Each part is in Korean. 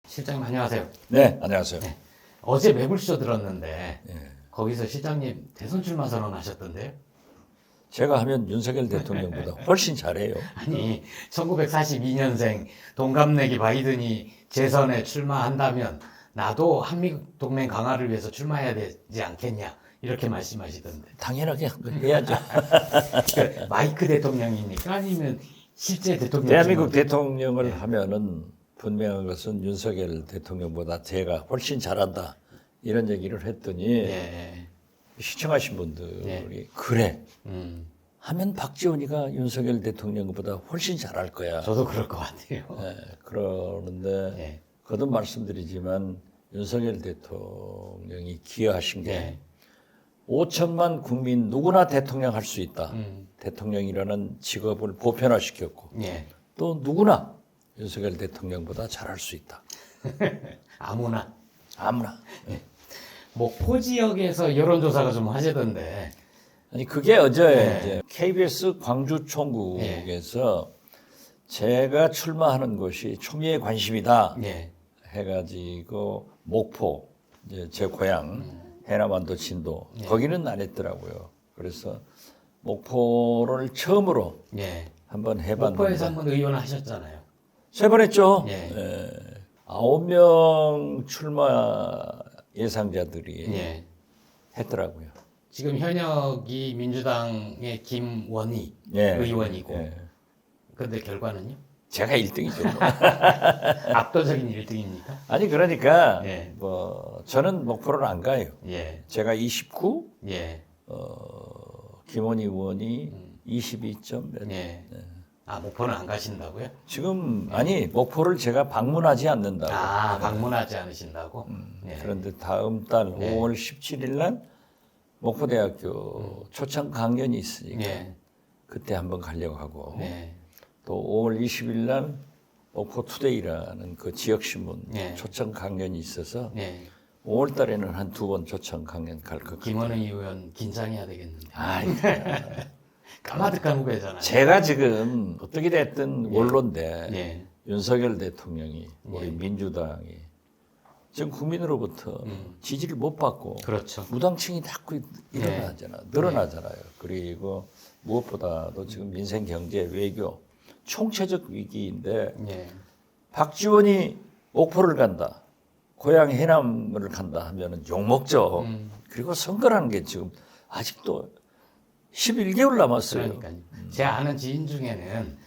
실장님 안녕하세요. 네, 안녕하세요. 네. 어제 매불쇼 들었는데 예. 거기서 실장님 대선 출마 선언하셨던데요? 제가 하면 윤석열 대통령보다 훨씬 잘해요. 아니 1942년생 동갑내기 바이든이 재선에 출마한다면 나도 한미국 동맹 강화를 위해서 출마해야 되지 않겠냐 이렇게 말씀하시던데 당연하게 해야죠. 그 마이크 대통령입니까? 아니면 실제 대통령? 대한민국 대통령을 네. 하면은 분명한 것은 윤석열 대통령보다 제가 훨씬 잘한다. 이런 얘기를 했더니 예. 시청하신 분들이 네. 그래 음, 하면 박지원이가 윤석열 대통령보다 훨씬 잘할 거야. 저도 그럴 것 같아요. 그러는데 예. 거듭 말씀드리지만 윤석열 대통령이 기여하신 게 예. 5천만 국민 누구나 대통령 할 수 있다. 음. 대통령이라는 직업을 보편화시켰고 예. 또 누구나 윤석열 대통령보다 잘할 수 있다. 아무나. 아무나. 목포 지역에서 여론조사가 좀 화제던데. 아니 그게 어제 네. 이제 KBS 광주 총국에서 제가 출마하는 곳이 초미의 관심이다 예. 해가지고 목포 이제 제 고향 해남완도 진도 거기는 안 했더라고요. 그래서 목포를 처음으로 예. 한번 해봤는데 목포에서 한번 의원 하셨잖아요. 3번 했죠. 예. 9명 출마 예상자들이 예. 했더라고요. 지금 현역이 민주당의 김원희 예. 의원이고. 예. 근데 결과는요? 제가 1등이죠. 압도적인 1등입니까? 아니 그러니까 예. 뭐 저는 목포를 안 가요. 예. 제가 29, 예. 김원희 의원이 22점 몇. 예. 아, 목포는 안 가신다고요? 지금 아니 목포를 제가 방문하지 않는다고. 아, 방문하지 않으신다고? 예. 그런데 다음 달 예. 5월 17일 날 목포대학교 초청 강연이 있으니까 예. 그때 한번 가려고 하고 네. 또 5월 20일 날 목포투데이라는 그 지역신문 예. 초청 강연이 있어서 예. 5월 달에는 한 2번 초청 강연 갈 것 같아요. 김원희 의원 긴장해야 되겠는데. 아이, 까마득한 후배잖아요. 제가 지금 어떻게 됐든 원로인데 예. 윤석열 대통령이 우리 민주당이 지금 국민으로부터 지지를 못 받고 그렇죠. 무당층이 자꾸 늘어나잖아요. 그리고 무엇보다도 지금 민생, 경제, 외교 총체적 위기인데 예. 박지원이 목포를 간다, 고향 해남을 간다 하면은 욕먹죠. 그리고 선거라는 게 지금 아직도 11개월 남았어요. 그러니까요. 제 아는 지인 중에는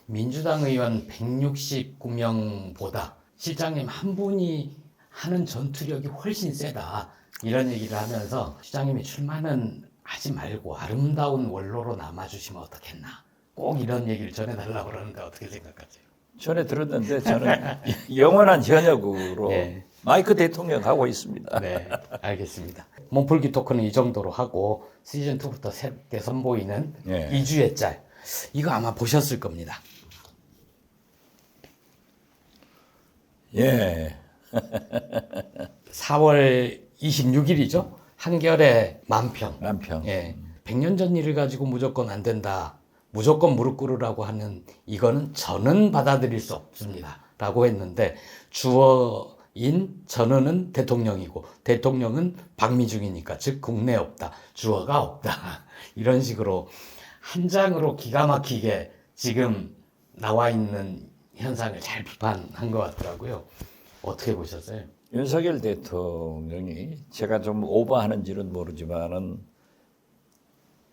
민주당 의원 169명보다 실장님 한 분이 하는 전투력이 훨씬 세다. 이런 얘기를 하면서 실장님이 출마는 하지 말고 아름다운 원로로 남아주시면 어떻겠나. 꼭 이런 얘기를 전해달라고 그러는데 어떻게 생각하세요? 전에 들었는데 저는 영원한 현역으로 예. 마이크 대통령 하고 있습니다. 네, 알겠습니다. 몸풀기 토크는 이 정도로 하고 시즌2부터 새롭게 선보이는 예. 2주의 짤. 이거 아마 보셨을 겁니다. 예. 4월 26일이죠. 한겨레 만평. 남편. 예. 100년 전 일을 가지고 무조건 안 된다. 무조건 무릎 꿇으라고 하는 이거는 저는 받아들일 수 없습니다. 라고 했는데 주어인 전어는 대통령이고 대통령은 박미중이니까 즉 국내 없다. 주어가 없다. 이런 식으로 한 장으로 기가 막히게 지금 나와 있는 현상을 잘 비판한 것 같더라고요. 어떻게 보셨어요? 윤석열 대통령이 제가 좀 오버하는지는 모르지만은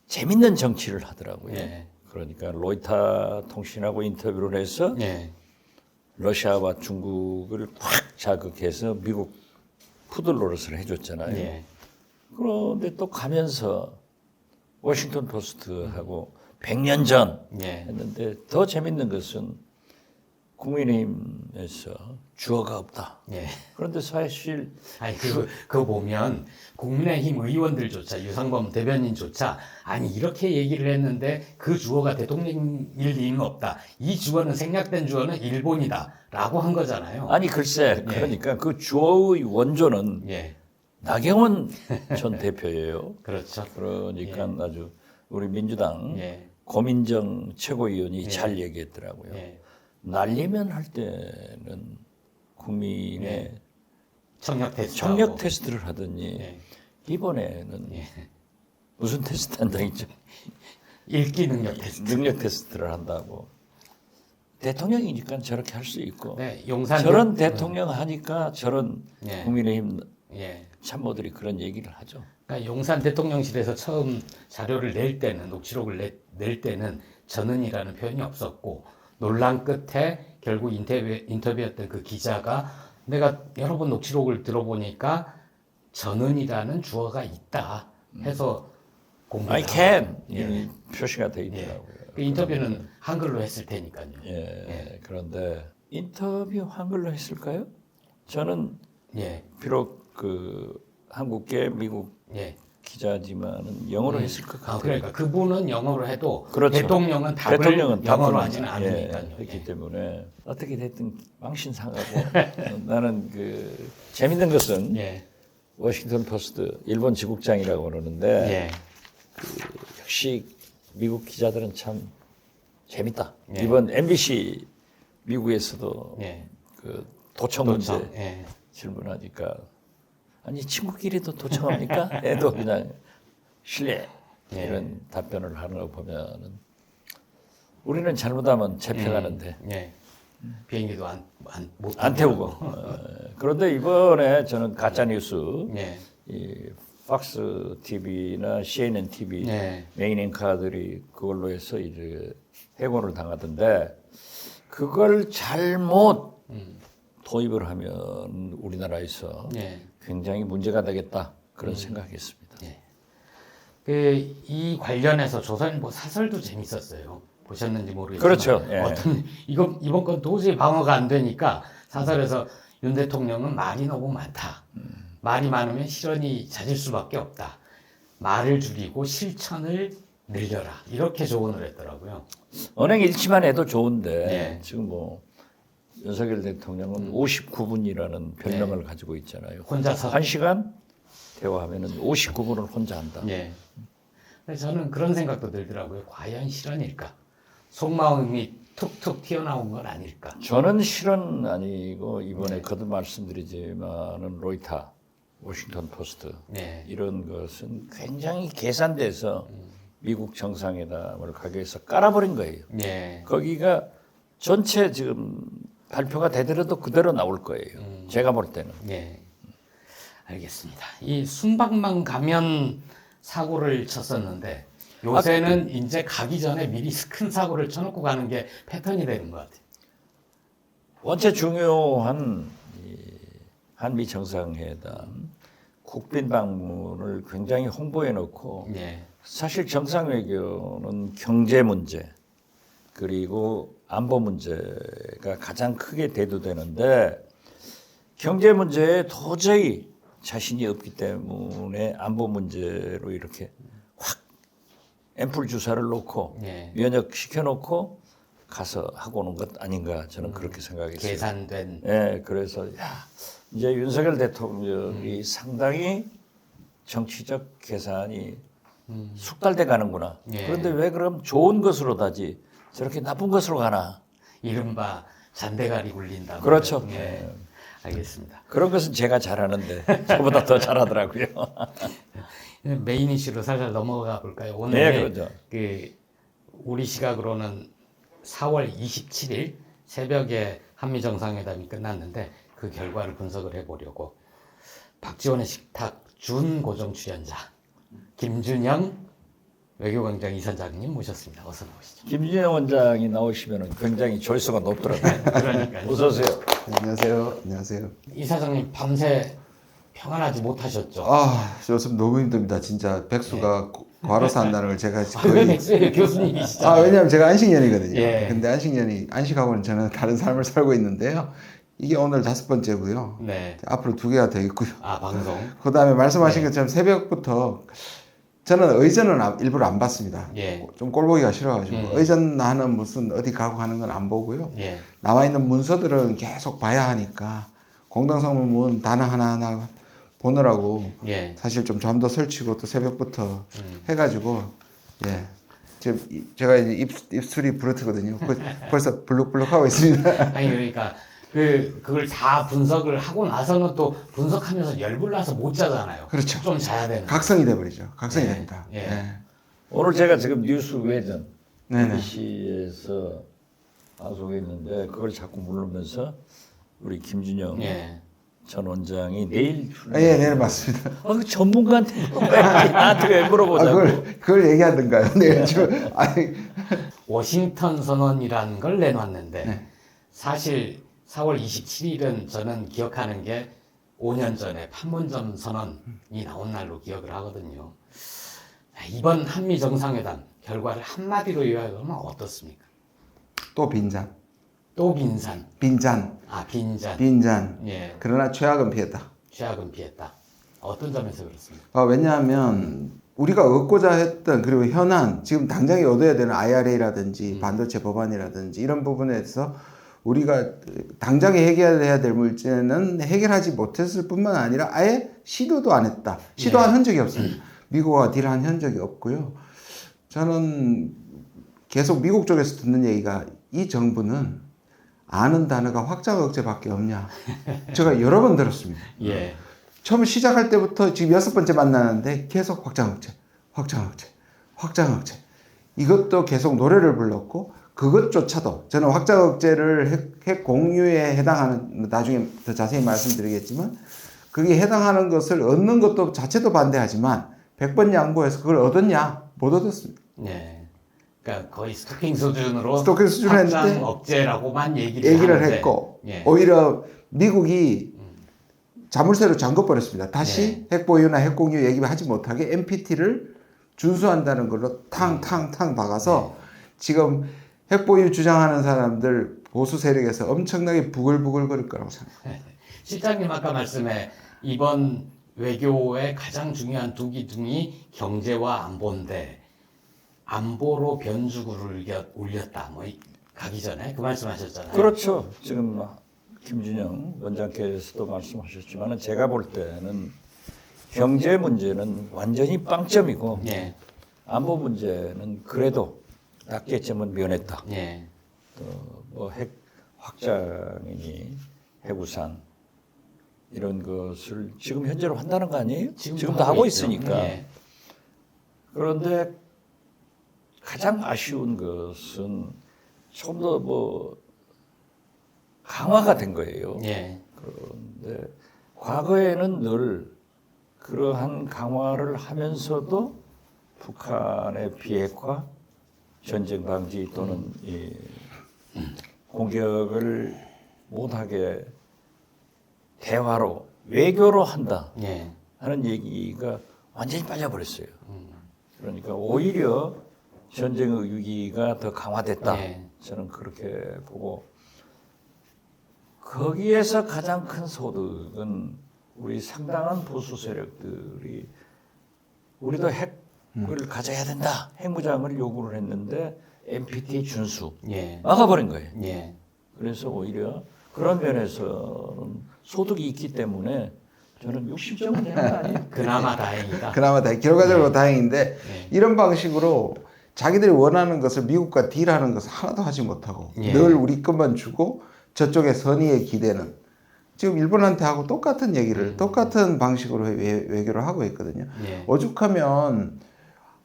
재밌는 정치를 하더라고요. 예. 그러니까 로이터 통신하고 인터뷰를 해서 예. 러시아와 중국을 확 자극해서 미국 푸들 노릇을 해줬잖아요. 예. 그런데 또 가면서 워싱턴 포스트하고 100년 전 예. 했는데 더 재밌는 것은 국민의힘에서 주어가 없다. 예. 그런데 사실 아니 그거 보면 국민의힘 의원들조차 유상범 대변인조차 아니 이렇게 얘기를 했는데 그 주어가 대통령일 리는 없다. 이 주어는 생략된 주어는 일본이다라고 한 거잖아요. 아니 글쎄 그러니까 그 주어의 원조는 예. 나경원 전 대표예요. 그렇죠. 그러니까 아주 우리 민주당 예. 고민정 최고위원이 잘 얘기했더라고요. 예. 날리면 할 때는 국민의 청력 테스트. 청력 테스트를 하더니 예. 이번에는 무슨 테스트 한다고 했죠? 읽기 능력 테스트. 능력 테스트를 한다고. 대통령이니까 저렇게 할 수 있고 네, 용산 저런 대통령 하니까 저런 예. 국민의힘 예. 참모들이 그런 얘기를 하죠. 그러니까 용산 대통령실에서 처음 자료를 낼 때는 녹취록을 낼 때는 전은이라는 표현이 없었고 논란 끝에 결국 인터뷰했던 그 기자가 내가 여러 번 녹취록을 들어보니까 전은이라는 주어가 있다 해서 공개를 I can 하고. 이 표시가 돼 있더라고요. 그 인터뷰는 한글로 했을 테니까요. 예, 그런데 인터뷰 한글로 했을까요? 저는 예, 비록 그 한국계 미국 예. 기자지만은 영어로 했을 것 같아요. 그러니까 그분은 영어로 해도 그렇죠. 대통령은 답을 대통령은 영어로 답을, 하지는 않으니까요. 했기 예. 때문에 어떻게 됐든 망신상하고 나는 그 재밌는 것은 예, 워싱턴 포스트 일본 지국장이라고 그러는데 예, 역시 미국 기자들은 참 재밌다. 예. 이번 MBC 미국에서도 예. 그 도청 문제 예. 질문하니까 아니 친구끼리도 도청합니까? 애도 그냥 실례 예. 이런 답변을 하는 거 보면은 우리는 잘못하면 잡혀가는데 예. 비행기도 안 태우고 그런데 이번에 저는 가짜 뉴스 예. 이 팍스 TV나 CNN TV 예. 메인 앵커들이 그걸로 해서 이제 해고를 당하던데 그걸 잘못 도입을 하면 우리나라에서 예. 굉장히 문제가 되겠다 그런 생각했습니다. 이 관련해서 조선일보 사설도 재밌었어요. 보셨는지 모르겠지만 그렇죠. 예. 어떤 이번 건 도저히 방어가 안 되니까 사설에서 윤 대통령은 말이 너무 많다. 말이 많으면 실언이 잦을 수밖에 없다. 말을 줄이고 실천을 늘려라. 이렇게 조언을 했더라고요. 언행 일치만 해도 좋은데 네. 지금 뭐 윤석열 대통령은 59분이라는 별명을 가지고 있잖아요. 혼자서. 1시간 대화하면은 59분을 혼자 한다. 예. 그래서 저는 그런 생각도 들더라고요. 과연 실언일까? 속마음이 툭툭 튀어나온 건 아닐까? 저는 실은 아니고 이번에 거듭 말씀드리지만은 로이터, 워싱턴 포스트 네. 이런 것은 굉장히 계산돼서 미국 정상회담을 가기 위해서 깔아버린 거예요. 예. 거기가 전체 지금 발표가 되더라도 그대로 나올 거예요. 제가 볼 때는. 예. 알겠습니다. 이 순방망 가면 사고를 쳤었는데 요새는 이제 가기 전에 미리 큰 사고를 쳐놓고 가는 게 패턴이 되는 것 같아요. 원체 중요한 이 한미 정상회담 국빈 방문을 굉장히 홍보해 놓고 예. 사실 정상 외교는 경제 문제 그리고 안보 문제가 가장 크게 대두되는데 경제 문제에 도저히 자신이 없기 때문에 안보 문제로 이렇게 확 앰플 주사를 놓고 예. 면역 시켜놓고 가서 하고 오는 것 아닌가 저는 그렇게 생각했어요. 계산된. 네, 그래서 야, 이제 윤석열 대통령이 상당히 정치적 계산이 숙달돼 가는구나. 예. 그런데 왜 그럼 좋은 것으로 다지 저렇게 나쁜 것으로 가나? 이른바 잔대가리 굴린다. 그렇죠. 예. 알겠습니다. 그런 것은 제가 잘하는데 저보다 더 잘하더라고요. 메인 이슈로 살살 넘어가 볼까요? 오늘 네, 그러죠. 그 우리 시각으로는 4월 27일 새벽에 한미 정상회담이 끝났는데 그 결과를 분석을 해보려고 박지원의 식탁 준고정 출연자 김준영 외교광장 이사장님 모셨습니다. 어서 나오시죠. 김준영 원장이 나오시면 굉장히 조회수가 높더라고요. 그러니까요. 어서 오세요. 안녕하세요. 안녕하세요. 이사장님 밤새 평안하지 못하셨죠? 아, 요즘 너무 힘듭니다. 진짜 백수가 과로사 한다는 걸 제가 왜 거의 백수예요? 교수님이시잖아요. 왜냐면 제가 안식년이거든요. 예. 근데 안식하고는 저는 다른 삶을 살고 있는데요. 이게 오늘 5번째고요. 네. 앞으로 2개가 더 있고요. 아 방송. 그다음에 말씀하신 네. 것처럼 새벽부터 저는 의전은 일부러 안 봤습니다. 예. 좀 꼴보기가 싫어가지고 의전하는 무슨 어디 가고 하는 건 안 보고요. 예. 나와 있는 문서들은 계속 봐야 하니까 공동성문 단어 하나하나 보느라고 예. 사실 좀 잠도 설치고 또 새벽부터 해가지고 예 지금 제가 이제 입술이 부르트거든요. 벌써 블룩블룩하고 있습니다. 아니 그러니까 그걸 다 분석을 하고 나서는 또 분석하면서 열불나서 못 자잖아요. 그렇죠. 좀 자야 되는. 각성이 돼버리죠. 각성이 예, 됩니다. 예. 예. 오늘 제가 지금 뉴스 외전 네네. MBC에서 방송했는데 그걸 자꾸 물으면서 우리 김준영 예. 전 원장이 내일 출근. 예, 네, 맞습니다. 그 전문가한테 나한테 왜 물어보자고. 그걸 얘기하던가요? 네, 아니, 워싱턴 선언이라는 걸 내놨는데 네. 사실 4월 27일은 저는 기억하는 게 5년 전에 판문점 선언이 나온 날로 기억을 하거든요. 이번 한미 정상회담 결과를 한마디로 요약하면 어떻습니까? 또 빈잔. 또 빈산. 빈잔. 아, 빈잔. 빈잔. 예. 그러나 최악은 피했다. 최악은 피했다. 어떤 점에서 그렇습니까? 왜냐하면 우리가 얻고자 했던 그리고 현안 지금 당장에 얻어야 되는 IRA라든지 반도체 법안이라든지 이런 부분에서 우리가 당장에 해결해야 될 문제는 해결하지 못했을 뿐만 아니라 아예 시도도 안 했다. 시도한 흔적이 없습니다. 미국과 딜한 흔적이 없고요. 저는 계속 미국 쪽에서 듣는 얘기가 이 정부는 아는 단어가 확장 억제밖에 없냐. 제가 여러 번 들었습니다. 예. 처음 시작할 때부터 지금 6번째 만나는데 계속 확장 억제, 확장 억제, 확장 억제. 이것도 계속 노래를 불렀고 그것조차도 저는 확장 억제를 핵 공유에 해당하는 나중에 더 자세히 말씀드리겠지만 그게 해당하는 것을 얻는 것도 자체도 반대하지만 100번 양보해서 그걸 얻었냐? 못 얻었습니다. 네. 그러니까 거의 스토킹 수준으로 스토킹 수준으로 확장 했는데 억제라고만 얘기를 하는데, 했고 예. 오히려 미국이 자물쇠로 잠궈버렸습니다. 다시 핵보유나 핵공유 얘기하지 못하게 NPT를 준수한다는 걸로 탕탕탕 박아서 지금 핵보유 주장하는 사람들 보수 세력에서 엄청나게 부글부글거릴 거라고 생각합니다. 실장님 아까 말씀에 이번 외교의 가장 중요한 두 기둥이 경제와 안보인데 안보로 변주구를 올렸다. 뭐 가기 전에 그 말씀하셨잖아요. 그렇죠. 지금 김준영 원장께서도 말씀하셨지만 제가 볼 때는 경제 문제는 완전히 빵점이고 예. 안보 문제는 그래도 낮게쯤은 면했다. 예. 뭐 핵 확장이니 해구산 이런 것을 지금 현재로 한다는 거 아니에요? 지금도 하고 있죠. 있으니까. 예. 그런데 가장 아쉬운 것은 좀 더 뭐 강화가 된 거예요. 예. 그런데 과거에는 늘 그러한 강화를 하면서도 북한의 비핵화, 전쟁 방지 또는 이 공격을 못하게 대화로 외교로 한다 예. 하는 얘기가 완전히 빠져버렸어요. 그러니까 오히려 전쟁의 위기가 더 강화됐다. 예. 저는 그렇게 보고 거기에서 가장 큰 소득은 우리 상당한 보수 세력들이 우리도 핵을 가져야 된다. 핵무장을 요구를 했는데 NPT 준수 예. 막아버린 거예요. 예. 그래서 오히려 그런 면에서는 소득이 있기 때문에 저는 60점은 되는 거 아니에요? 그나마 다행이다. 그나마 결과적으로 다행인데 네. 이런 방식으로 자기들이 원하는 것을 미국과 딜하는 것을 하나도 하지 못하고 예. 늘 우리 것만 주고 저쪽의 선의에 기대는 지금 일본한테 하고 똑같은 얘기를 똑같은 방식으로 외교를 하고 있거든요. 예. 오죽하면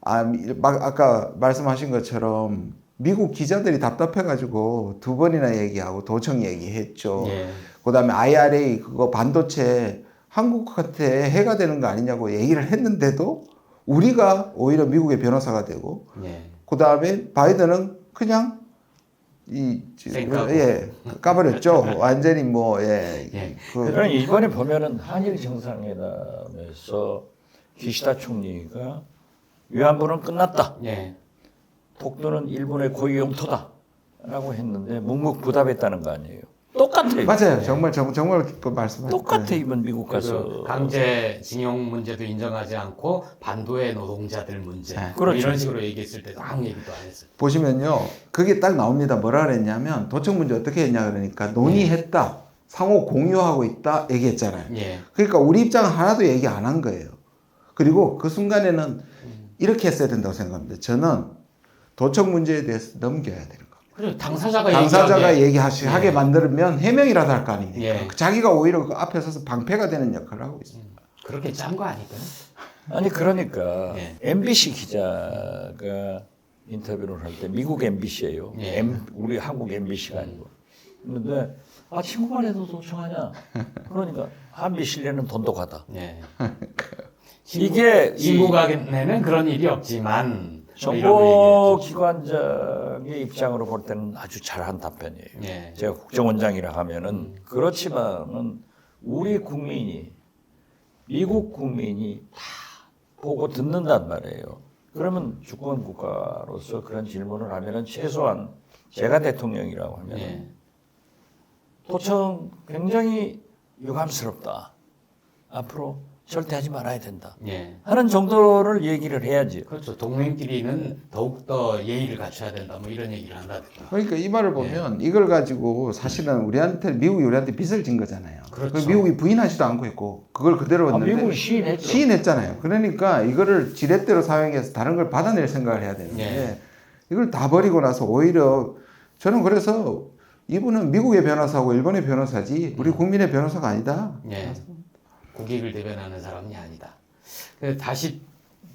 아까 말씀하신 것처럼 미국 기자들이 답답해가지고 2번이나 얘기하고 도청 얘기했죠. 예. 그다음에 IRA 그거 반도체 한국한테 해가 되는 거 아니냐고 얘기를 했는데도 우리가 오히려 미국의 변호사가 되고 예. 그다음에 바이든은 그냥 쌩까고. 까버렸죠. 완전히 뭐 예. 그러니까 이번에 보면은 한일 정상회담에서 기시다 총리가 위안부는 끝났다. 예. 독도는 일본의 고유 영토다라고 했는데 묵묵부답했다는 거 아니에요. 똑같아요. 맞아요. 정말 그 말씀하셨죠. 똑같아 이번 미국 가서. 그리고 강제징용 문제도 인정하지 않고 반도의 노동자들 문제 네. 뭐 그렇죠. 이런 식으로 얘기했을 때도 아무 얘기도 안 했어요. 보시면요. 그게 딱 나옵니다. 뭐라 그랬냐면 도청 문제 어떻게 했냐 그러니까 논의했다. 상호 공유하고 있다 얘기했잖아요. 예. 그러니까 우리 입장 하나도 얘기 안 한 거예요. 그리고 그 순간에는 이렇게 했어야 된다고 생각합니다. 저는 도청 문제에 대해서 넘겨야 되는 겁니다. 그래 당사자가 당사자가 얘기하게. 하게 만들면 해명이라도 할 거 아닙니까? 예. 자기가 오히려 그 앞에 서서 방패가 되는 역할을 하고 있습니다. 그렇게 짠 거 아닐까요? 아니 그러니까 예. MBC 기자가 인터뷰를 할 때 미국 MBC예요. 예. 우리 한국 MBC가 아니고. 그런데 친구만 해도 도청하냐? 그러니까 한미 신뢰는 돈독하다. 예. 이게 친구 간에는 그런 일이 없지만 정보기관장의 입장으로 볼 때는 아주 잘한 답변이에요. 예. 제가 국정원장이라 하면은 그렇지만은 우리 국민이 미국 국민이 다 보고 듣는단 말이에요. 그러면 주권 국가로서 그런 질문을 하면은 최소한 제가 대통령이라고 하면 예. 도청 굉장히 유감스럽다. 앞으로 절대 하지 말아야 된다. 예. 하는 정도를 얘기를 해야지. 그렇죠. 동맹끼리는 더욱더 예의를 갖춰야 된다. 뭐 이런 얘기를 한다든가. 그러니까 이 말을 보면 이걸 가지고 사실은 미국이 우리한테 빚을 진 거잖아요. 그렇죠. 그걸 미국이 부인하지도 않고 있고 그걸 그대로 했는데 미국이 시인했죠. 시인했잖아요. 그러니까 이거를 지렛대로 사용해서 다른 걸 받아낼 생각을 해야 되는데 예. 이걸 다 버리고 나서 오히려 저는 그래서 이분은 미국의 변호사고 일본의 변호사지 우리 국민의 변호사가 아니다. 예. 국익을 대변하는 사람이 아니다. 다시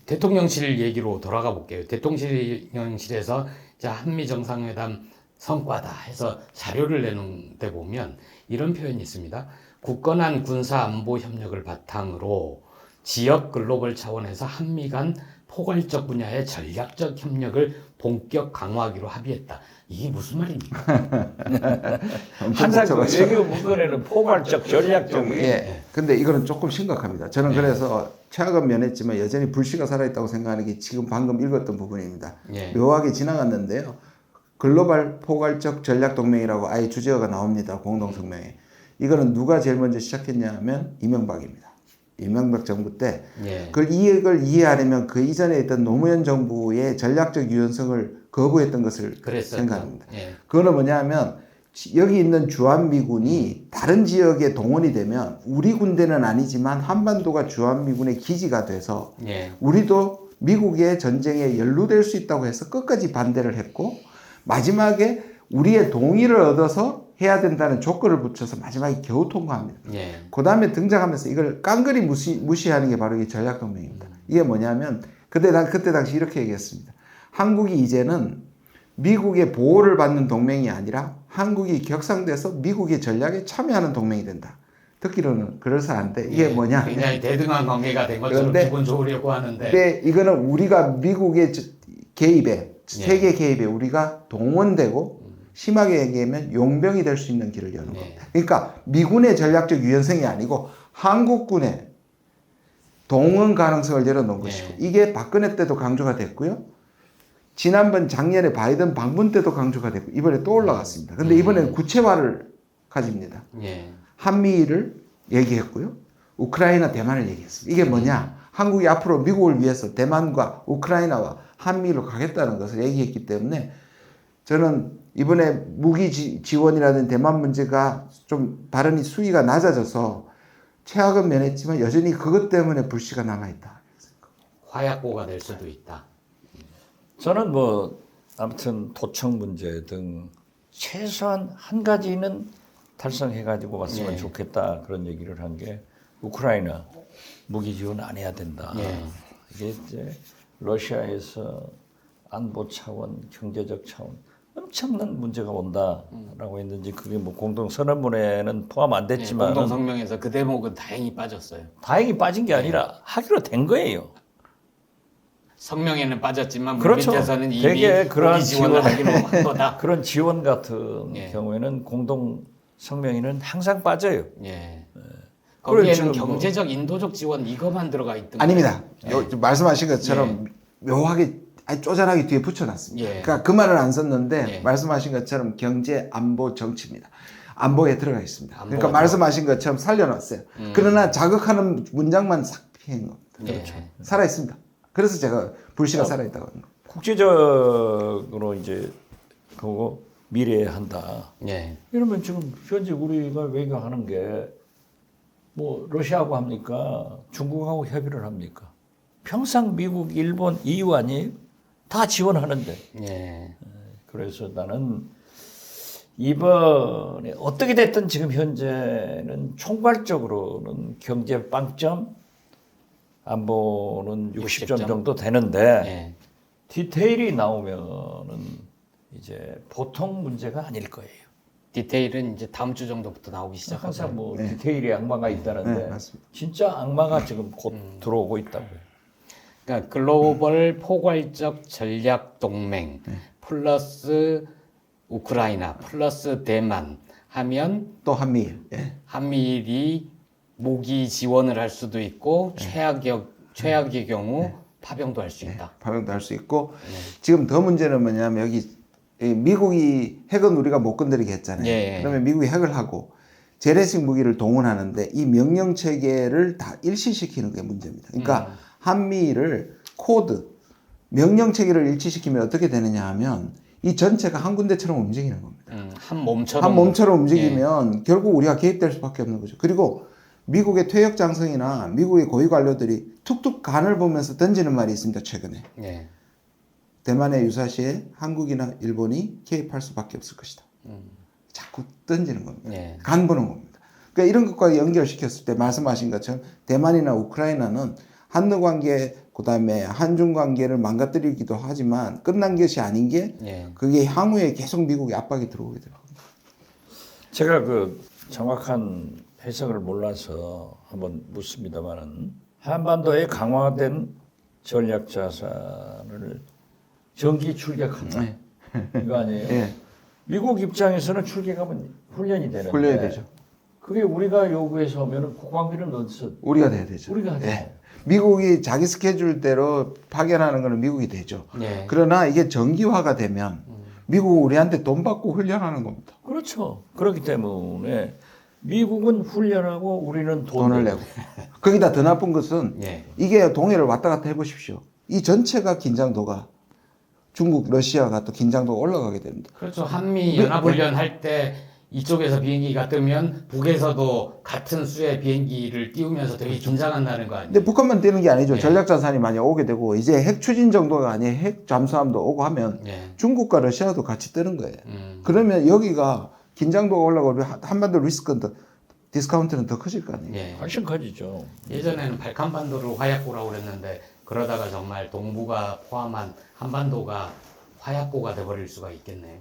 대통령실 얘기로 돌아가 볼게요. 대통령실에서 자 한미 정상회담 성과다 해서 자료를 내놓은 데 보면 이런 표현이 있습니다. 굳건한 군사 안보 협력을 바탕으로 지역 글로벌 차원에서 한미 간 포괄적 분야의 전략적 협력을 본격 강화하기로 합의했다. 이게 무슨 말입니까? 항상 그 외교 문건에는 포괄적 전략적 예. 근데 이거는 조금 심각합니다. 저는 그래서 최악은 면했지만 여전히 불씨가 살아있다고 생각하는 게 지금 방금 읽었던 부분입니다. 예. 묘하게 지나갔는데요. 글로벌 포괄적 전략 동맹이라고 아예 주제어가 나옵니다. 공동성명에. 이거는 누가 제일 먼저 시작했냐면 이명박입니다. 이명박 정부 때 예. 이걸 이해하려면 그 이전에 있던 노무현 정부의 전략적 유연성을 거부했던 것을 그랬었죠. 생각합니다. 예. 그거는 뭐냐면 여기 있는 주한미군이 다른 지역에 동원이 되면 우리 군대는 아니지만 한반도가 주한미군의 기지가 돼서 예. 우리도 미국의 전쟁에 연루될 수 있다고 해서 끝까지 반대를 했고 마지막에 우리의 동의를 얻어서 해야 된다는 조건을 붙여서 마지막에 겨우 통과합니다. 예. 그 다음에 등장하면서 이걸 깡그리 무시하는 게 바로 이 전략동맹입니다. 이게 뭐냐면 그때 당시 이렇게 얘기했습니다. 한국이 이제는 미국의 보호를 받는 동맹이 아니라 한국이 격상돼서 미국의 전략에 참여하는 동맹이 된다. 듣기로는 그럴싸한데 이게 뭐냐? 굉장히 대등한 관계가 된 것처럼 그런데 기분 좋으려고 하는데 근데 이거는 우리가 미국의 개입에 세계 개입에 우리가 동원되고 심하게 얘기하면 용병이 될 수 있는 길을 여는 겁니다. 그러니까 미군의 전략적 유연성이 아니고 한국군의 동원 가능성을 열어놓은 것이고 이게 박근혜 때도 강조가 됐고요. 지난번 작년에 바이든 방문 때도 강조가 됐고 이번에 또 올라갔습니다. 근데 이번에는 구체화를 가집니다. 예. 한미를 얘기했고요. 우크라이나, 대만을 얘기했습니다. 이게 뭐냐? 한국이 앞으로 미국을 위해서 대만과 우크라이나와 한미로 가겠다는 것을 얘기했기 때문에 저는 이번에 무기 지원이라는 대만 문제가 좀 발언이 수위가 낮아져서 최악은 면했지만 여전히 그것 때문에 불씨가 남아있다. 화약고가 될 수도 있다. 저는 아무튼 도청 문제 등 최소한 한 가지는 달성해가지고 왔으면 좋겠다 그런 얘기를 한 게 우크라이나 무기 지원 안 해야 된다. 이게 이제 러시아에서 안보 차원, 경제적 차원 엄청난 문제가 온다라고 했는지 그게 공동 선언문에는 포함 안 됐지만 공동 성명에서 그 대목은 다행히 빠졌어요. 다행히 빠진 게 아니라 하기로 된 거예요. 성명에는 빠졌지만 그렇죠. 밑에서는 이미 되게 그러한 지원을 하기로 한 거다. 그런 지원 같은 경우에는 공동 성명에는 항상 빠져요. 예. 그래, 거기에는 지금 경제적, 인도적 지원 이거만 들어가 있던 아닙니다. 말씀하신 것처럼 묘하게 쪼잔하게 뒤에 붙여놨습니다. 그러니까 그 말은 안 썼는데 말씀하신 것처럼 경제, 안보, 정치입니다. 안보에 들어가 있습니다. 그러니까 말씀하신 것처럼 살려놨어요. 그러나 자극하는 문장만 싹 피한 겁니다. 그렇죠. 살아있습니다. 그래서 제가 불씨가 살아있다고 하는 겁니다. 국제적으로 이제 그거 미래에 한다. 예. 이러면 지금 현재 우리가 외교하는 게 러시아하고 합니까? 중국하고 협의를 합니까? 평상 미국, 일본, EU 아니에요? 다 지원하는데. 예. 그래서 나는 이번에 어떻게 됐든 지금 현재는 총괄적으로는 경제 빵점, 안보는 60점 정도 되는데 예. 디테일이 나오면은 이제 보통 문제가 아닐 거예요. 디테일은 이제 다음 주 정도부터 나오기 시작하죠. 항상 뭐 디테일에 악마가 있다는데 네, 맞습니다. 진짜 악마가 지금 곧 들어오고 있다고요. 그러니까 글로벌 포괄적 전략 동맹 플러스 우크라이나 플러스 대만 하면 또 한미일. 예. 한미일이 모기 지원을 할 수도 있고 최악의 경우 파병도 할 수 있다. 파병도 할 수 있고 지금 더 문제는 뭐냐면 여기 이 미국이 핵은 우리가 못 건드리게 했잖아요. 예. 그러면 미국이 핵을 하고 재래식 무기를 동원하는데 이 명령 체계를 다 일치시키는 게 문제입니다. 그러니까 한미일을 코드 명령 체계를 일치시키면 어떻게 되느냐 하면 이 전체가 한 군데처럼 움직이는 겁니다. 한 몸처럼 한 몸처럼 움직이면 결국 우리가 개입될 수밖에 없는 거죠. 그리고 미국의 퇴역 장성이나 미국의 고위 관료들이 툭툭 간을 보면서 던지는 말이 있습니다. 최근에 예. 대만의 유사시에 한국이나 일본이 개입할 수밖에 없을 것이다. 자꾸 던지는 겁니다. 예. 간 보는 겁니다. 그러니까 이런 것과 연결시켰을 때 말씀하신 것처럼 대만이나 우크라이나는 한일 관계 그다음에 한중 관계를 망가뜨리기도 하지만 끝난 것이 아닌 게 예. 그게 향후에 계속 미국의 압박이 들어오게 될 겁니다. 제가 그 정확한 해석을 몰라서 한번 묻습니다만은 한반도에 강화된 전략 자산을 정기 출격한다. 이거 아니에요? 예. 미국 입장에서는 출격하면 훈련이 되는데 훈련이 되죠. 그게 우리가 요구해서 하면은 국방비를 넣어서 우리가 돼야 되죠. 우리가 하죠. 예. 미국이 자기 스케줄대로 파견하는 거는 미국이 되죠. 예. 그러나 이게 정기화가 되면 미국은 우리한테 돈 받고 훈련하는 겁니다. 그렇죠. 그렇기 때문에 미국은 훈련하고 우리는 돈을 내고. 거기다 더 나쁜 것은 예. 이게 동해를 왔다 갔다 해보십시오. 이 전체가 긴장도가 중국, 러시아가 또 긴장도가 올라가게 됩니다. 그렇죠. 한미 연합훈련 할 때 이쪽에서 비행기가 뜨면 북에서도 같은 수의 비행기를 띄우면서 되게 긴장한다는 거 아니에요? 근데 북한만 뛰는 게 아니죠. 예. 전략자산이 많이 오게 되고 이제 핵 추진 정도가 아니에요. 핵 잠수함도 오고 하면 예. 중국과 러시아도 같이 뜨는 거예요. 그러면 여기가 긴장도가 올라가고 한반도 리스크는 더 디스카운트는 더 커질 거 아니에요. 예. 훨씬 커지죠. 예전에는 발칸반도를 화약고라고 그랬는데 그러다가 정말 동부가 포함한 한반도가 화약고가 돼버릴 수가 있겠네요.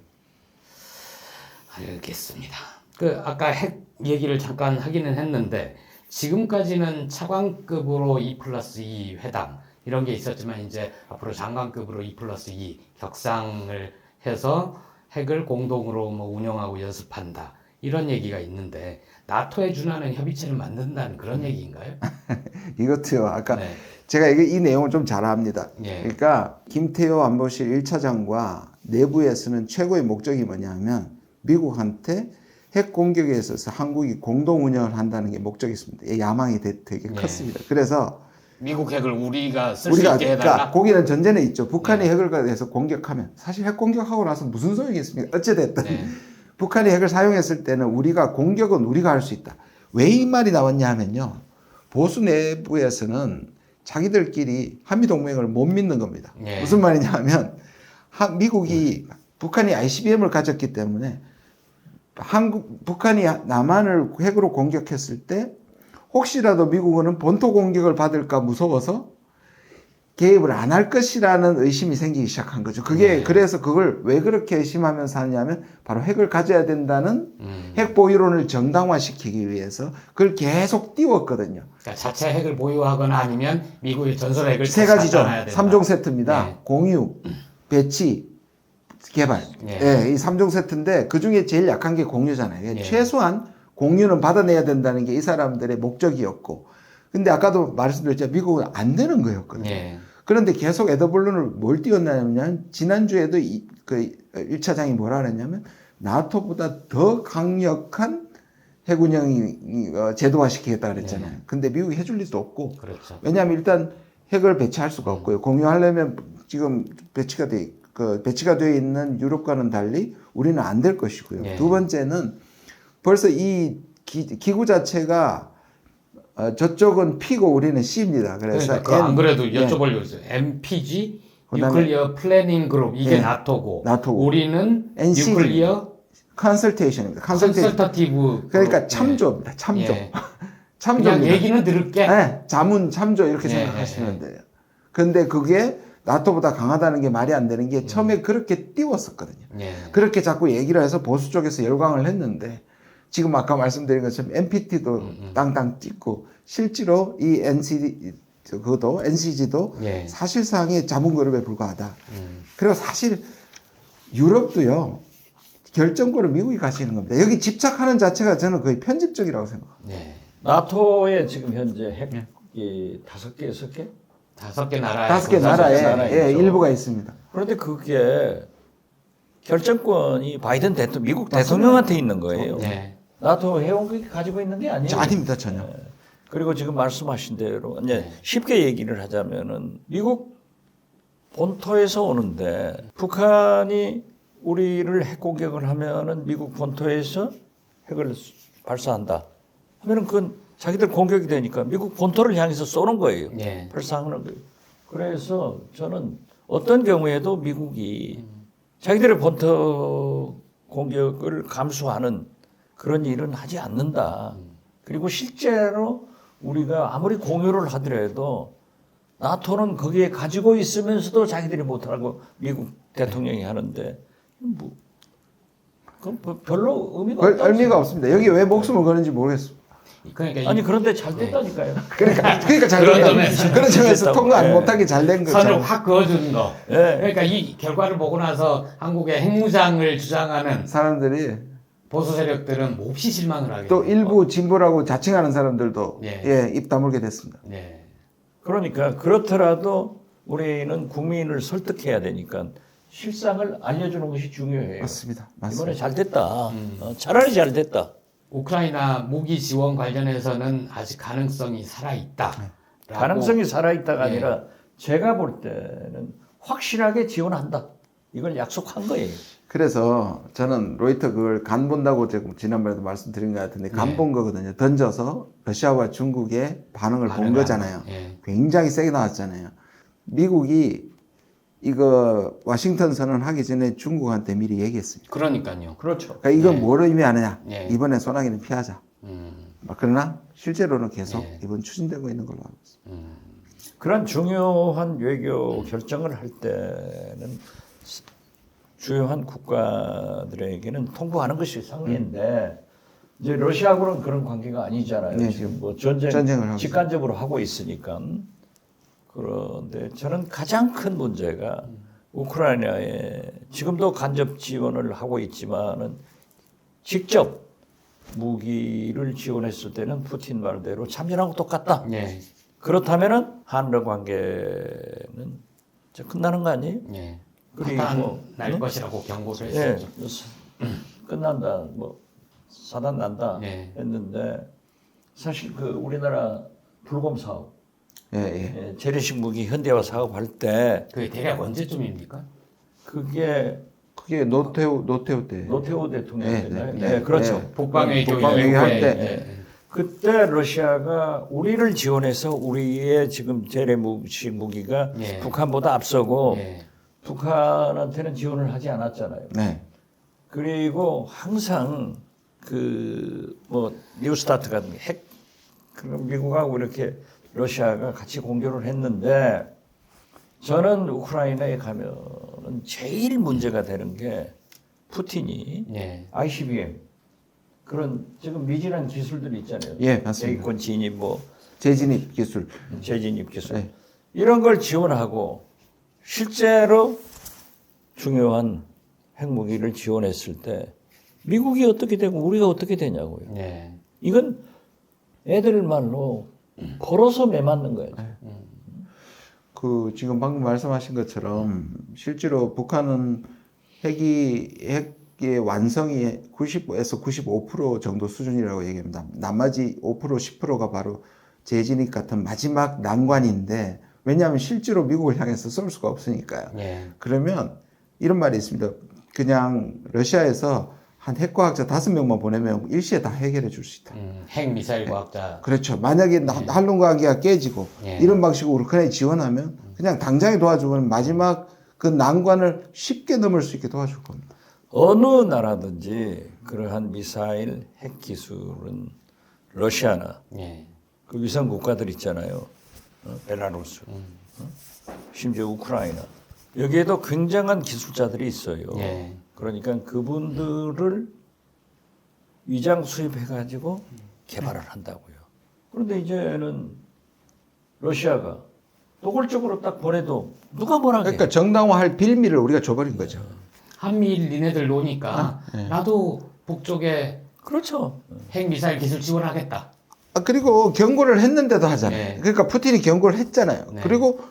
알겠습니다. 그 아까 핵 얘기를 잠깐 하기는 했는데 지금까지는 차관급으로 2+2 회담 이런 게 있었지만 이제 앞으로 장관급으로 2+2 격상을 해서 핵을 공동으로 뭐 운영하고 연습한다 이런 얘기가 있는데 나토에 준하는 협의체를 만든다는 그런 얘기인가요? 이것도요. 아까 네. 제가 이 내용을 좀 잘 압니다. 예. 그러니까 김태호 안보실 1차장과 내부에서는 최고의 목적이 뭐냐면 미국한테 핵 공격에 있어서 한국이 공동 운영을 한다는 게 목적이 있습니다. 이 야망이 되게 예. 컸습니다. 그래서 미국 핵을 우리가 쓸 수 우리가 있게 해달라. 그러니까 거기는 전제는 있죠. 북한이 핵을 해서 공격하면 사실 핵 공격하고 나서 무슨 소용이 있습니까? 어찌됐든 네. 북한이 핵을 사용했을 때는 우리가 공격은 우리가 할 수 있다. 왜 이 말이 나왔냐 하면요. 보수 내부에서는 자기들끼리 한미동맹을 못 믿는 겁니다. 예. 무슨 말이냐 하면 미국이 북한이 ICBM을 가졌기 때문에 북한이 남한을 핵으로 공격했을 때 혹시라도 미국은 본토 공격을 받을까 무서워서 개입을 안 할 것이라는 의심이 생기기 시작한 거죠. 그게 그래서 그걸 왜 그렇게 의심하면서 하냐면 바로 핵을 가져야 된다는 핵 보유론을 정당화시키기 위해서 그걸 계속 띄웠거든요. 그러니까 자체 핵을 보유하거나 아니면 미국의 전술 핵을 세 가지죠. 갖다 놔야 된다. 3종 3종 세트입니다. 공유, 배치, 개발. 예. 예, 이 3종 세트인데 그 중에 제일 약한 게 공유잖아요. 예. 최소한 공유는 받아내야 된다는 게 이 사람들의 목적이었고. 근데 아까도 말씀드렸지만 미국은 안 되는 거였거든요. 예. 그런데 계속 에더블룬을 뭘 띄웠냐면 지난주에도 그 1차장이 뭐라 그랬냐면 나토보다 더 강력한 핵운영이 제도화시키겠다 그랬잖아요. 근데 미국이 해줄 리도 없고. 그렇죠. 왜냐하면 일단 핵을 배치할 수가 없고요. 공유하려면 지금 배치가 되어 있는 유럽과는 달리 우리는 안 될 것이고요. 예. 두 번째는 벌써 이 기구 자체가 저쪽은 P고 우리는 C입니다. 그래서 그러니까 안 그래도 여쭤보려고 했어요. MPG 그다음에 뉴클리어 플래닝 그룹 이게 예. 나토고, 나토고. 우리는 NCG. 뉴클리어 컨설테이션입니다. 컨설터티브 그러니까 참조입니다. 참조. 예. 참조입니다. 그냥 얘기는 들을게. 네, 자문 참조 이렇게 예, 생각하시면 돼요. 근데 그게 나토보다 강하다는 게 말이 안 되는 게 처음에 그렇게 띄웠었거든요. 예. 그렇게 자꾸 얘기를 해서 보수 쪽에서 열광을 했는데 지금 아까 말씀드린 것처럼 NPT도 땅땅 찍고 실제로 이 NCG도 예. 사실상의 자문 그룹에 불과하다. 그리고 사실 유럽도요. 결정권을 미국이 가지는 겁니다. 여기 집착하는 자체가 저는 거의 편집적이라고 생각합니다. 예. 나토에 지금 현재 핵이 5개, 6개? 5개 나라에 5개 나라에 예, 있죠. 일부가 있습니다. 그런데 그게 결정권이 바이든 대통령, 미국 대통령한테 있는 거예요. 예. 나토 회원국이 가지고 있는 게 아니에요. 아닙니다, 전혀. 그리고 지금 말씀하신 대로 이제 쉽게 얘기를 하자면은 미국 본토에서 오는데 북한이 우리를 핵 공격을 하면은 미국 본토에서 핵을 발사한다 하면은 그건 자기들 공격이 되니까 미국 본토를 향해서 쏘는 거예요. 예. 발사하는 거예요. 그래서 저는 어떤 경우에도 미국이 자기들의 본토 공격을 감수하는 그런 일은 하지 않는다. 그리고 실제로 우리가 아무리 공유를 하더라도 나토는 거기에 가지고 있으면서도 자기들이 못하라고 미국 대통령이 하는데 뭐 그건 별로 의미가 없다. 의미가 없습니다. 여기 왜 목숨을 거는지 모르겠습니다. 그러니까 아니 그런데 잘 됐다니까요. 그러니까 잘 그런 된다. 점에서 그런 점에서 됐다고. 통과 예. 못하게 잘 된 거죠. 선을 확 그어주는 거. 예. 그러니까 이 결과를 보고 나서 한국의 핵무장을 주장하는 사람들이 보수 세력들은 몹시 실망을 하게 또 돼요. 일부 진보라고 자칭하는 사람들도 예. 예, 입 다물게 됐습니다. 예. 그러니까 그렇더라도 우리는 국민을 설득해야 되니까 실상을 알려주는 것이 중요해요. 맞습니다. 맞습니다. 이번에 잘 됐다. 차라리 잘 됐다. 우크라이나 무기 지원 관련해서는 아직 가능성이 살아 있다. 가능성이 살아있다가 예. 아니라 제가 볼 때는 확실하게 지원한다. 이걸 약속한 거예요. 그래서 저는 로이터 그걸 간 본다고 제가 지난번에도 말씀드린 것 같은데 간 본 거거든요. 던져서 러시아와 중국의 반응을 본 거잖아요. 예. 굉장히 세게 나왔잖아요. 미국이 이거 워싱턴 선언하기 전에 중국한테 미리 얘기했습니다. 그러니까요. 그렇죠. 그러니까 이건 뭐를 의미하느냐? 예. 이번에 소나기는 피하자. 그러나 실제로는 계속 예. 이번 추진되고 있는 걸로 알고 있습니다. 그런 중요한 외교 결정을 할 때는 주요한 국가들에게는 통보하는 것이 상례인데 이제 러시아하고는 그런 관계가 아니잖아요. 네, 지금 뭐 전쟁을 하고 직간접으로 하고 있으니까. 그런데 저는 가장 큰 문제가 우크라이나에 지금도 간접 지원을 하고 있지만은 직접 무기를 지원했을 때는 푸틴 말대로 참전하고 똑같다. 예. 그렇다면은 한러 관계는 이제 끝나는 거 아니에요? 예. 그리고 날 응? 것이라고 경고를 예, 했었죠. 끝난다, 뭐 사단 난다 예. 했는데 사실 그 우리나라 불곰 사업, 예, 예. 예, 재래식 무기 현대화 사업할 때 그게 대략 언제쯤입니까? 그게 그게 노태우 때. 노태우 대통령이잖아요. 네, 네, 네, 그렇죠. 네. 북방외교 북방외교 할 이후에, 때. 예. 그때 러시아가 우리를 지원해서 우리의 지금 재래식 무기가 예. 북한보다 앞서고 예. 북한한테는 지원을 하지 않았잖아요. 네. 그리고 항상 그 뭐 뉴스타트 같은 핵 그럼 미국하고 이렇게 러시아가 같이 공조를 했는데 저는 우크라이나에 가면은 제일 문제가 되는 게 푸틴이 예. ICBM 그런 지금 미진한 기술들이 있잖아요. 예, 맞습니다. 대기권 진입 뭐 재진입 기술. 재진입 기술 네. 이런 걸 지원하고 실제로 중요한 핵무기를 지원했을 때 미국이 어떻게 되고 우리가 어떻게 되냐고요. 예. 이건 애들 말로 걸어서 매맞는 거예요. 그 지금 방금 말씀하신 것처럼 실제로 북한은 핵의 완성이 90에서 95% 정도 수준이라고 얘기합니다. 나머지 5% 10%가 바로 재진입 같은 마지막 난관인데 왜냐하면 실제로 미국을 향해서 쏠 수가 없으니까요. 예. 그러면 이런 말이 있습니다. 그냥 러시아에서 한 핵과학자 5명만 보내면 일시에 다 해결해 줄 수 있다. 핵 미사일 과학자. 그렇죠. 만약에 한론 관계가 깨지고 예. 이런 방식으로 우크라이나에 지원하면 그냥 당장에 도와주면 마지막 그 난관을 쉽게 넘을 수 있게 도와줄 겁니다. 어느 나라든지 그러한 미사일 핵 기술은 러시아나 예. 그 위성 국가들 있잖아요. 벨라루스, 심지어 우크라이나 여기에도 굉장한 기술자들이 있어요. 예. 그러니까 그분들을 위장 수입해가지고 개발을 한다고요. 그런데 이제는 러시아가 노골적으로 딱 보내도 누가 뭐라 해? 그러니까 정당화할 빌미를 우리가 줘버린 거죠. 한미일 니네들 노니까 나도 북쪽에 그렇죠. 핵 미사일 기술 지원하겠다. 그리고 경고를 했는데도 하잖아요. 네. 그러니까 푸틴이 경고를 했잖아요. 네. 그리고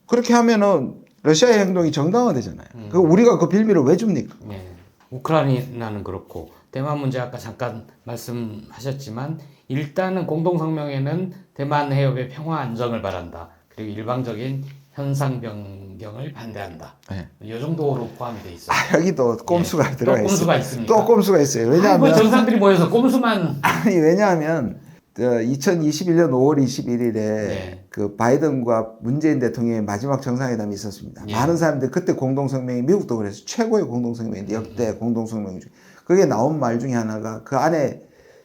그렇게 하면은 러시아의 행동이 정당화되잖아요. 그 우리가 그 빌미를 왜 줍니까? 예. 우크라이나는 그렇고 대만 문제 아까 잠깐 말씀하셨지만 일단은 공동성명에는 대만 해협의 평화 안정을 바란다. 그리고 일방적인 현상 변경을 반대한다. 네. 이 정도로 포함이 돼 있어요. 여기도 꼼수가 예. 들어가 또 있어요. 꼼수가 있습니까? 또 꼼수가 있어요. 아이고, 왜냐하면 정상들이 모여서 꼼수만. 아니 왜냐하면 2021년 5월 21일에 네. 그 바이든과 문재인 대통령의 마지막 정상회담이 있었습니다. 예. 많은 사람들이 그때 공동성명이 미국도 그래서 최고의 공동성명인데 역대 공동성명 중에 그게 나온 말 중에 하나가 그 안에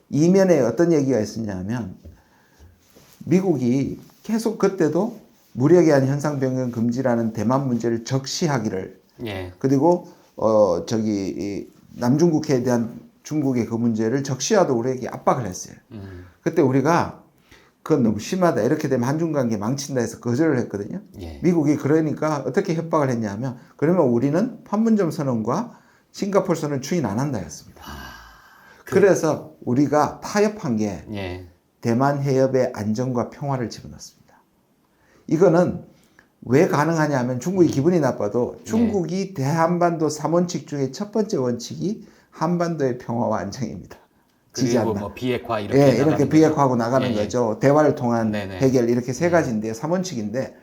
이면에 어떤 얘기가 있었냐면 미국이 계속 그때도 무력에 의한 현상 변경 금지라는 대만 문제를 적시하기를 예. 그리고 이 남중국해에 대한 중국의 그 문제를 적시하도록 우리에게 압박을 했어요. 그때 우리가 그건 너무 심하다. 이렇게 되면 한중 관계 망친다 해서 거절을 했거든요. 예. 미국이 그러니까 어떻게 협박을 했냐면 그러면 우리는 판문점 선언과 싱가포르 선언 추진 안 한다 했습니다. 그래서 우리가 타협한 게 예. 대만 해협의 안정과 평화를 집어넣습니다. 이거는 왜 가능하냐 하면 중국이 기분이 나빠도 중국이 대한반도 3원칙 중에 첫 번째 원칙이 한반도의 평화와 안정입니다. 지지 그리고 않나. 뭐 비핵화 이렇게 예, 나가는 이렇게 거죠. 비핵화하고 나가는 예, 예. 거죠. 대화를 통한 네네. 해결 이렇게 세 가지인데 3원칙인데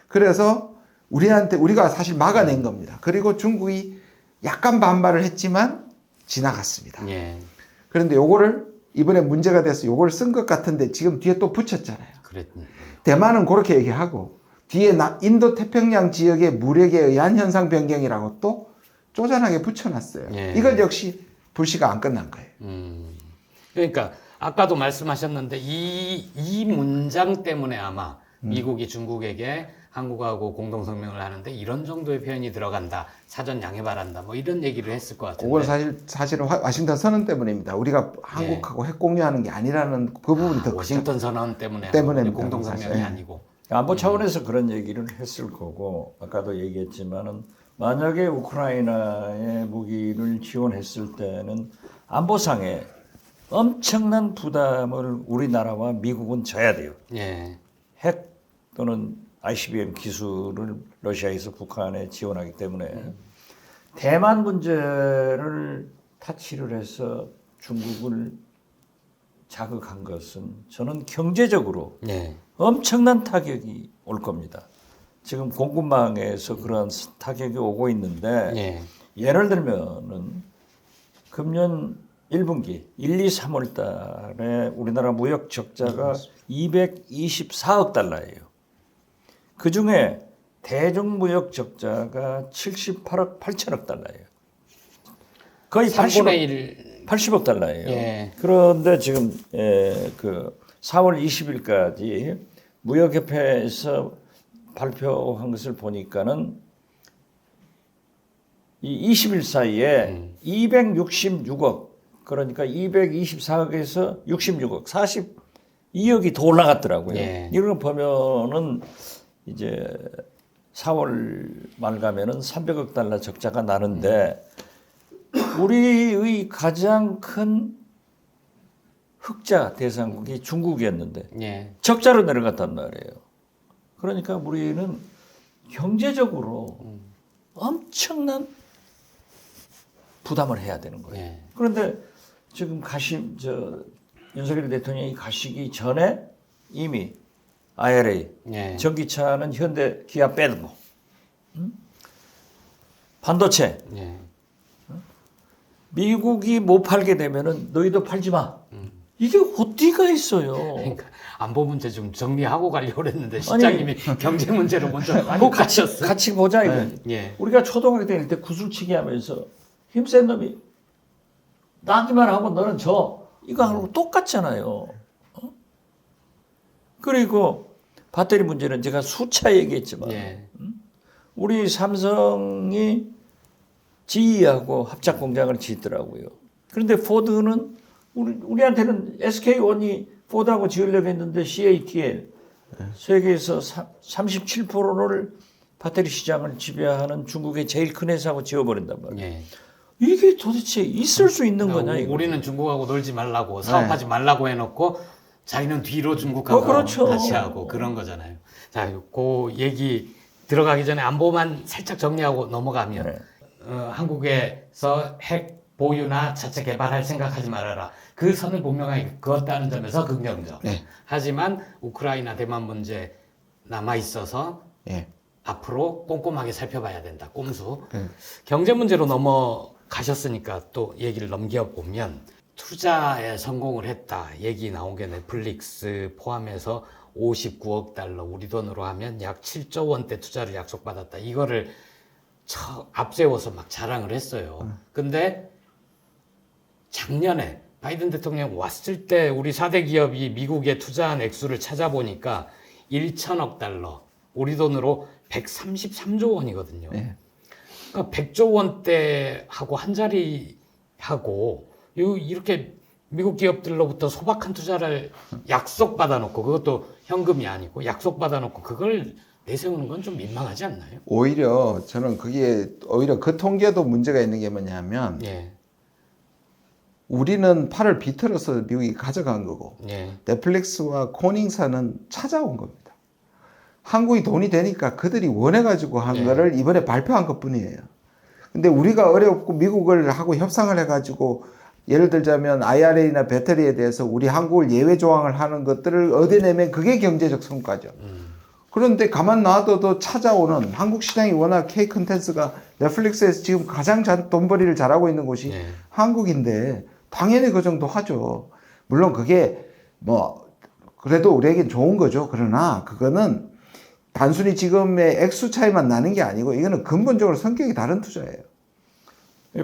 그래서 우리가 사실 막아낸 겁니다. 그리고 중국이 약간 반발을 했지만 지나갔습니다. 예. 그런데 요거를 이번에 문제가 돼서 요걸 쓴 것 같은데 지금 뒤에 또 붙였잖아요. 그랬군요. 대만은 그렇게 얘기하고 뒤에 인도 태평양 지역의 무력에 의한 현상 변경이라고 또 쪼잔하게 붙여놨어요. 예. 이건 역시 불씨가 안 끝난 거예요. 그러니까 아까도 말씀하셨는데 이 문장 때문에 아마 미국이 중국에게 한국하고 공동성명을 하는데 이런 정도의 표현이 들어간다. 사전 양해 바란다. 뭐 이런 얘기를 했을 것 같은데. 그건 사실은 와싱턴 선언 때문입니다. 우리가 한국하고 핵 공유하는 게 아니라는 그 부분이 더 크죠. 워싱턴 선언 때문에 때문입니다. 공동성명이 사실. 아니고. 안보 차원에서 그런 얘기를 했을 거고 아까도 얘기했지만은 만약에 우크라이나에 무기를 지원했을 때는 안보상에 엄청난 부담을 우리나라와 미국은 져야 돼요. 예. 핵 또는 ICBM 기술을 러시아에서 북한에 지원하기 때문에 대만 문제를 타치를 해서 중국을 자극한 것은 저는 경제적으로 예. 엄청난 타격이 올 겁니다. 지금 공급망에서 그런 타격이 오고 있는데 예. 예를 들면은 금년 1분기 1, 2, 3월 달에 우리나라 무역 적자가 224억 달러예요. 그중에 대중 무역 적자가 78억 8천억 달러예요. 거의 80억 달러예요. 예. 그런데 지금 그 4월 20일까지 무역협회에서 발표한 것을 보니까는 이 20일 사이에 266억 그러니까 224억에서 66억 42억이 더 올라갔더라고요. 예. 이런 거 보면은 이제 4월 말 가면은 300억 달러 적자가 나는데 우리의 가장 큰 흑자 대상국이 중국이었는데 예. 적자로 내려갔단 말이에요. 그러니까 우리는 경제적으로 엄청난 부담을 해야 되는 거예요. 예. 그런데 지금 윤석열 대통령이 가시기 전에 이미 IRA 예. 전기차는 현대 기아 빼는 거, 반도체 예. 미국이 못 팔게 되면은 너희도 팔지 마. 이게 어디가 있어요? 그러니까 안보 문제 좀 정리하고 가려고 했는데 시장님이 경제 문제로 먼저 꼭 가셨어요. 같이 보자 이거. 예. 우리가 초등학교 다닐 때 구슬치기 하면서 힘센 놈이 나기만 하고 너는 져. 이거 하고 똑같잖아요. 어? 그리고 배터리 문제는 제가 수차 얘기했지만 예. 우리 삼성이 GE하고 합작 공장을 짓더라고요. 그런데 포드는 우리한테는 SK1이 포드하고 지으려고 했는데 CATL 세계에서 37%를 배터리 시장을 지배하는 중국의 제일 큰 회사하고 지어버린단 말이에요. 예. 이게 도대체 있을 수 있는 거냐 이거. 우리는 중국하고 놀지 말라고 사업하지 말라고 해놓고 자기는 뒤로 중국하고 그렇죠. 같이 하고 그런 거잖아요. 자, 그 얘기 들어가기 전에 안보만 살짝 정리하고 넘어가면 네. 한국에서 핵 보유나 자체 개발할 생각하지 말아라. 그 선을 분명하게 그었다는 점에서 긍정적. 네. 하지만 우크라이나 대만 문제 남아 있어서 예. 앞으로 꼼꼼하게 살펴봐야 된다. 꼼수. 네. 경제 문제로 넘어가셨으니까 또 얘기를 넘겨보면 투자에 성공을 했다. 얘기 나온 게 넷플릭스 포함해서 59억 달러, 우리 돈으로 하면 약 7조 원대 투자를 약속받았다. 이거를 앞세워서 막 자랑을 했어요. 근데 작년에 바이든 대통령 왔을 때 우리 4대 기업이 미국에 투자한 액수를 찾아보니까 1천억 달러, 우리 돈으로 133조 원이거든요. 네. 그러니까 100조 원대하고 한 자리 하고 이렇게 미국 기업들로부터 소박한 투자를 약속받아 놓고 그것도 현금이 아니고 약속받아 놓고 그걸 내세우는 건 좀 민망하지 않나요? 오히려 저는 그게 오히려 그 통계도 문제가 있는 게 뭐냐면 예. 우리는 팔을 비틀어서 미국이 가져간 거고 예. 넷플릭스와 코닝사는 찾아온 겁니다. 한국이 돈이 되니까 그들이 원해가지고 한 네. 거를 이번에 발표한 것 뿐이에요. 근데 우리가 어렵고 미국을 하고 협상을 해가지고 예를 들자면 IRA나 배터리에 대해서 우리 한국을 예외 조항을 하는 것들을 얻어내면 그게 경제적 성과죠. 그런데 가만 놔둬도 찾아오는 한국 시장이 워낙 K 컨텐츠가 넷플릭스에서 지금 가장 돈벌이를 잘하고 있는 곳이 네. 한국인데 당연히 그 정도 하죠. 물론 그게 뭐 그래도 우리에겐 좋은 거죠. 그러나 그거는 단순히 지금의 액수 차이만 나는 게 아니고 이거는 근본적으로 성격이 다른 투자예요.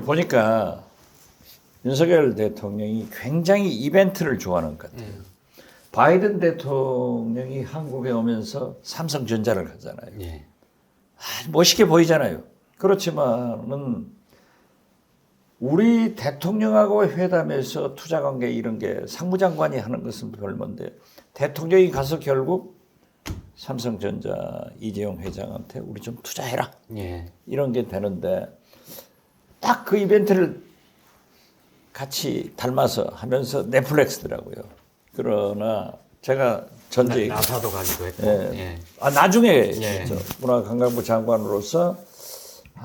보니까 윤석열 대통령이 굉장히 이벤트를 좋아하는 것 같아요. 바이든 대통령이 한국에 오면서 삼성전자를 가잖아요. 예. 멋있게 보이잖아요. 그렇지만은 우리 대통령하고 회담에서 투자 관계 이런 게 상무장관이 하는 것은 별건데 대통령이 가서 결국 삼성전자 이재용 회장한테 우리 좀 투자해라. 예. 이런 게 되는데 딱 그 이벤트를 같이 닮아서 하면서 넷플릭스더라고요. 그러나 제가 전직 나사도 가기도 했고. 예. 예. 나중에 예. 저 문화관광부 장관으로서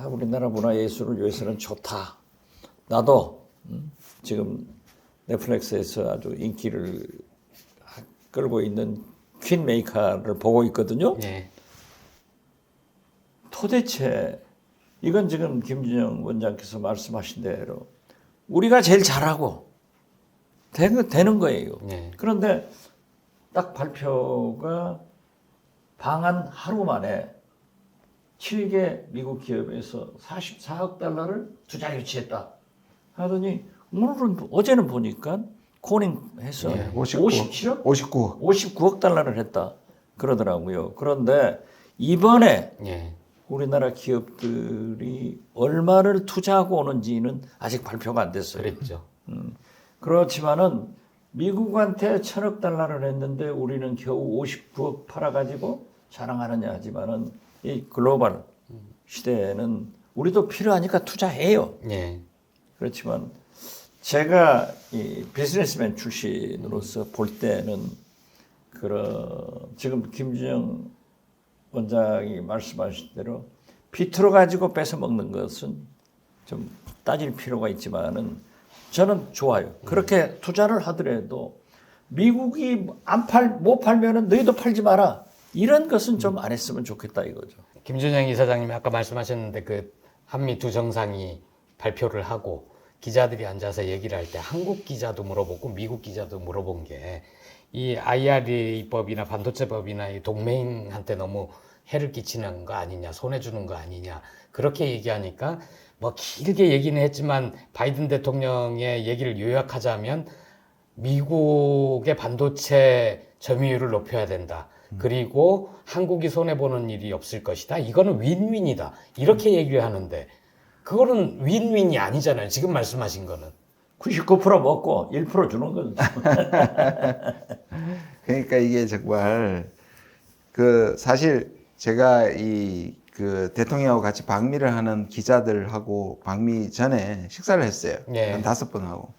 우리나라 문화예술을 위해서는 좋다. 나도 지금 넷플릭스에서 아주 인기를 끌고 있는 퀸 메이커를 보고 있거든요. 예. 도대체 이건 지금 김준영 원장께서 말씀하신 대로 우리가 제일 잘하고 되는 거예요. 예. 그런데 딱 발표가 방한 하루 만에 7개 미국 기업에서 44억 달러를 투자 유치했다 하더니 어제는 보니까 코닝해서 예, 57억? 59억. 59억 달러를 했다 그러더라고요. 그런데 이번에 예. 우리나라 기업들이 얼마를 투자하고 오는지는 아직 발표가 안 됐어요. 그랬죠. 그렇지만은 미국한테 1,000억 달러를 했는데 우리는 겨우 59억 팔아가지고 자랑하느냐 하지만은 이 글로벌 시대에는 우리도 필요하니까 투자해요. 예. 그렇지만 제가 이 비즈니스맨 출신으로서 볼 때는 지금 김준영 원장이 말씀하신 대로 비틀어 가지고 뺏어 먹는 것은 좀 따질 필요가 있지만은 저는 좋아요. 그렇게 투자를 하더라도 미국이 못 팔면은 너희도 팔지 마라. 이런 것은 좀 안 했으면 좋겠다 이거죠. 김준영 이사장님이 아까 말씀하셨는데 그 한미 두 정상이 발표를 하고 기자들이 앉아서 얘기를 할 때 한국 기자도 물어보고 미국 기자도 물어본 게 이 IRA법이나 반도체법이나 이 동맹한테 너무 해를 끼치는 거 아니냐, 손해 주는 거 아니냐 그렇게 얘기하니까 뭐 길게 얘기는 했지만 바이든 대통령의 얘기를 요약하자면 미국의 반도체 점유율을 높여야 된다. 그리고 한국이 손해 보는 일이 없을 것이다. 이거는 윈윈이다. 이렇게 얘기를 하는데 그거는 윈윈이 아니잖아요. 지금 말씀하신 거는. 99% 먹고 1% 주는 거죠. 그러니까 이게 정말 그 사실 제가 이 그 대통령하고 같이 방미를 하는 기자들하고 방미 전에 식사를 했어요. 네. 한 5번 하고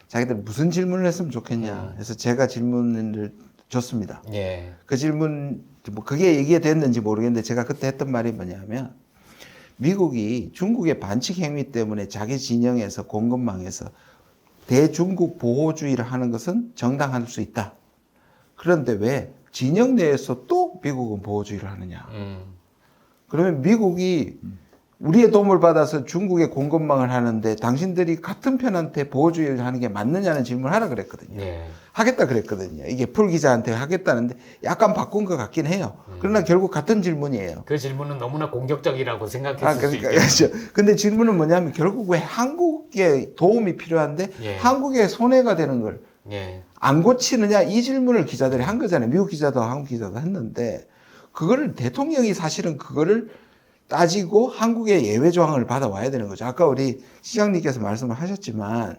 자기들 무슨 질문을 했으면 좋겠냐 해서 제가 질문을 줬습니다. 예. 그 질문 뭐 그게 얘기가 됐는지 모르겠는데 제가 그때 했던 말이 뭐냐면 미국이 중국의 반칙 행위 때문에 자기 진영에서 공급망에서 대중국 보호주의를 하는 것은 정당할 수 있다. 그런데 왜 진영 내에서 또 미국은 보호주의를 하느냐? 그러면 미국이 우리의 도움을 받아서 중국의 공급망을 하는데 당신들이 같은 편한테 보호주의를 하는 게 맞느냐는 질문을 하라 그랬거든요. 예. 하겠다 그랬거든요. 이게 풀 기자한테 하겠다는데 약간 바꾼 것 같긴 해요. 그러나 결국 같은 질문이에요. 그 질문은 너무나 공격적이라고 생각했을 수 그러니까 있겠죠. 그렇죠. 근데 질문은 뭐냐면 결국 왜 한국에 도움이 필요한데 예. 한국에 손해가 되는 걸 안 예. 고치느냐 이 질문을 기자들이 한 거잖아요. 미국 기자도 한국 기자도 했는데 그거를 대통령이 사실은 그거를 따지고 한국의 예외 조항을 받아와야 되는 거죠. 아까 우리 시장님께서 말씀을 하셨지만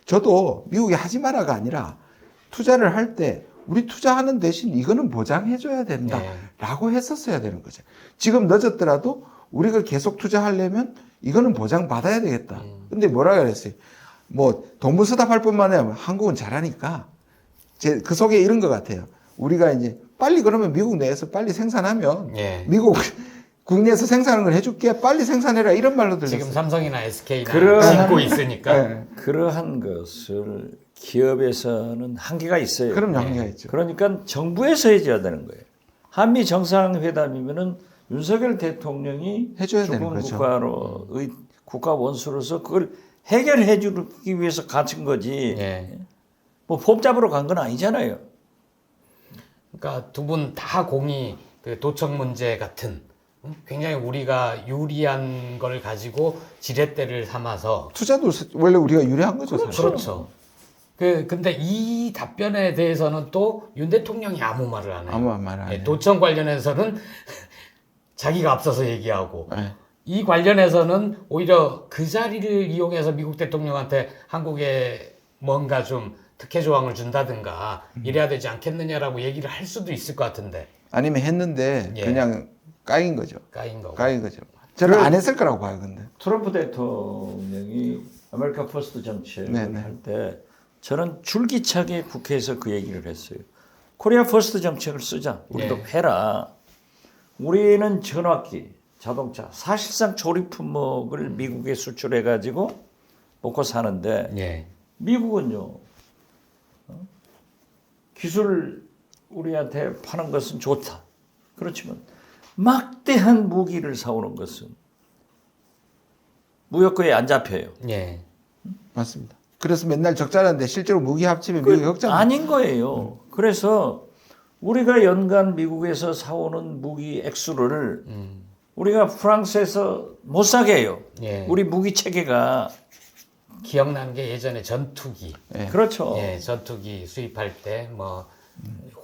저도 미국에 하지 마라가 아니라 투자를 할 때 우리 투자하는 대신 이거는 보장해줘야 된다라고 했었어야 되는 거죠. 지금 늦었더라도 우리가 계속 투자하려면 이거는 보장받아야 되겠다. 근데 뭐라 그랬어요? 뭐 동문서답할 뿐만 아니라 한국은 잘하니까 그 속에 이런 것 같아요. 우리가 이제 빨리 그러면 미국 내에서 빨리 생산하면 예. 미국 국내에서 생산하는 걸 해줄게 빨리 생산해라 이런 말로 들렸어요. 지금 삼성이나 SK나 그러한- 짓고 있으니까. 네. 그러한 것을 기업에서는 한계가 있어요. 그럼 한계가 있죠. 그러니까 정부에서 해줘야 되는 거예요. 한미 정상회담이면은 윤석열 대통령이 해줘야 되는 주권 거죠. 국가로의 국가 원수로서 그걸 해결해 주기 위해서 갇힌 거지. 예. 뭐 법잡으러 간 건 아니잖아요. 그러니까 두 분 다 공이 그 도청 문제 같은 굉장히 우리가 유리한 걸 가지고 지렛대를 삼아서 투자도 원래 우리가 유리한 거죠. 사실. 그렇죠. 근데 이 답변에 대해서는 또 윤 대통령이 아무 말을 안 해요. 아무 말 안 예, 해요. 도청 관련해서는 자기가 앞서서 얘기하고 네. 이 관련해서는 오히려 그 자리를 이용해서 미국 대통령한테 한국에 뭔가 좀 특혜 조항을 준다든가 이래야 되지 않겠느냐라고 얘기를 할 수도 있을 것 같은데 아니면 했는데 예. 그냥 까인 거죠. 까인 거고. 까인 거죠. 저는 안 했을 거라고 봐요, 근데. 트럼프 대통령이 아메리카 퍼스트 정책을 네네. 할 때 저는 줄기차게 국회에서 그 얘기를 했어요. 코리아 퍼스트 정책을 쓰자. 우리도 네. 해라. 우리는 전화기, 자동차, 사실상 조립 품목을 미국에 수출해 가지고 먹고 사는데 예. 미국은요. 기술 우리한테 파는 것은 좋다. 그렇지만 막대한 무기를 사오는 것은 무역거에 안 잡혀요. 예. 맞습니다. 그래서 맨날 적자라는데 실제로 무기 합치면 미국이 흑자. 아닌 거예요. 그래서 우리가 연간 미국에서 사오는 무기 액수를 우리가 프랑스에서 못 사게 해요. 예. 우리 무기 체계가. 기억나는 게 예전에 전투기. 그렇죠. 예, 전투기 수입할 때 뭐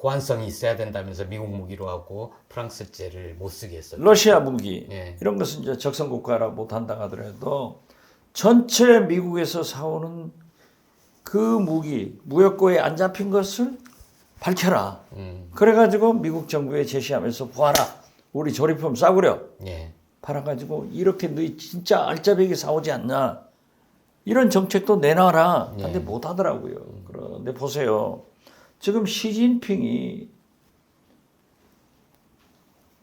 호환성이 있어야 된다면서 미국 무기로 하고 프랑스제를 못 쓰게 했었죠. 러시아 무기 예. 이런 것은 이제 적성 국가라 못 한다 하더라도 전체 미국에서 사오는 그 무기 무역고에 안 잡힌 것을 밝혀라. 그래가지고 미국 정부에 제시하면서 보아라. 우리 조립품 싸구려 예. 팔아가지고 이렇게 너희 진짜 알짜배기 사오지 않냐. 이런 정책도 내놔라. 근데 못 하더라고요. 그런데 보세요. 지금 시진핑이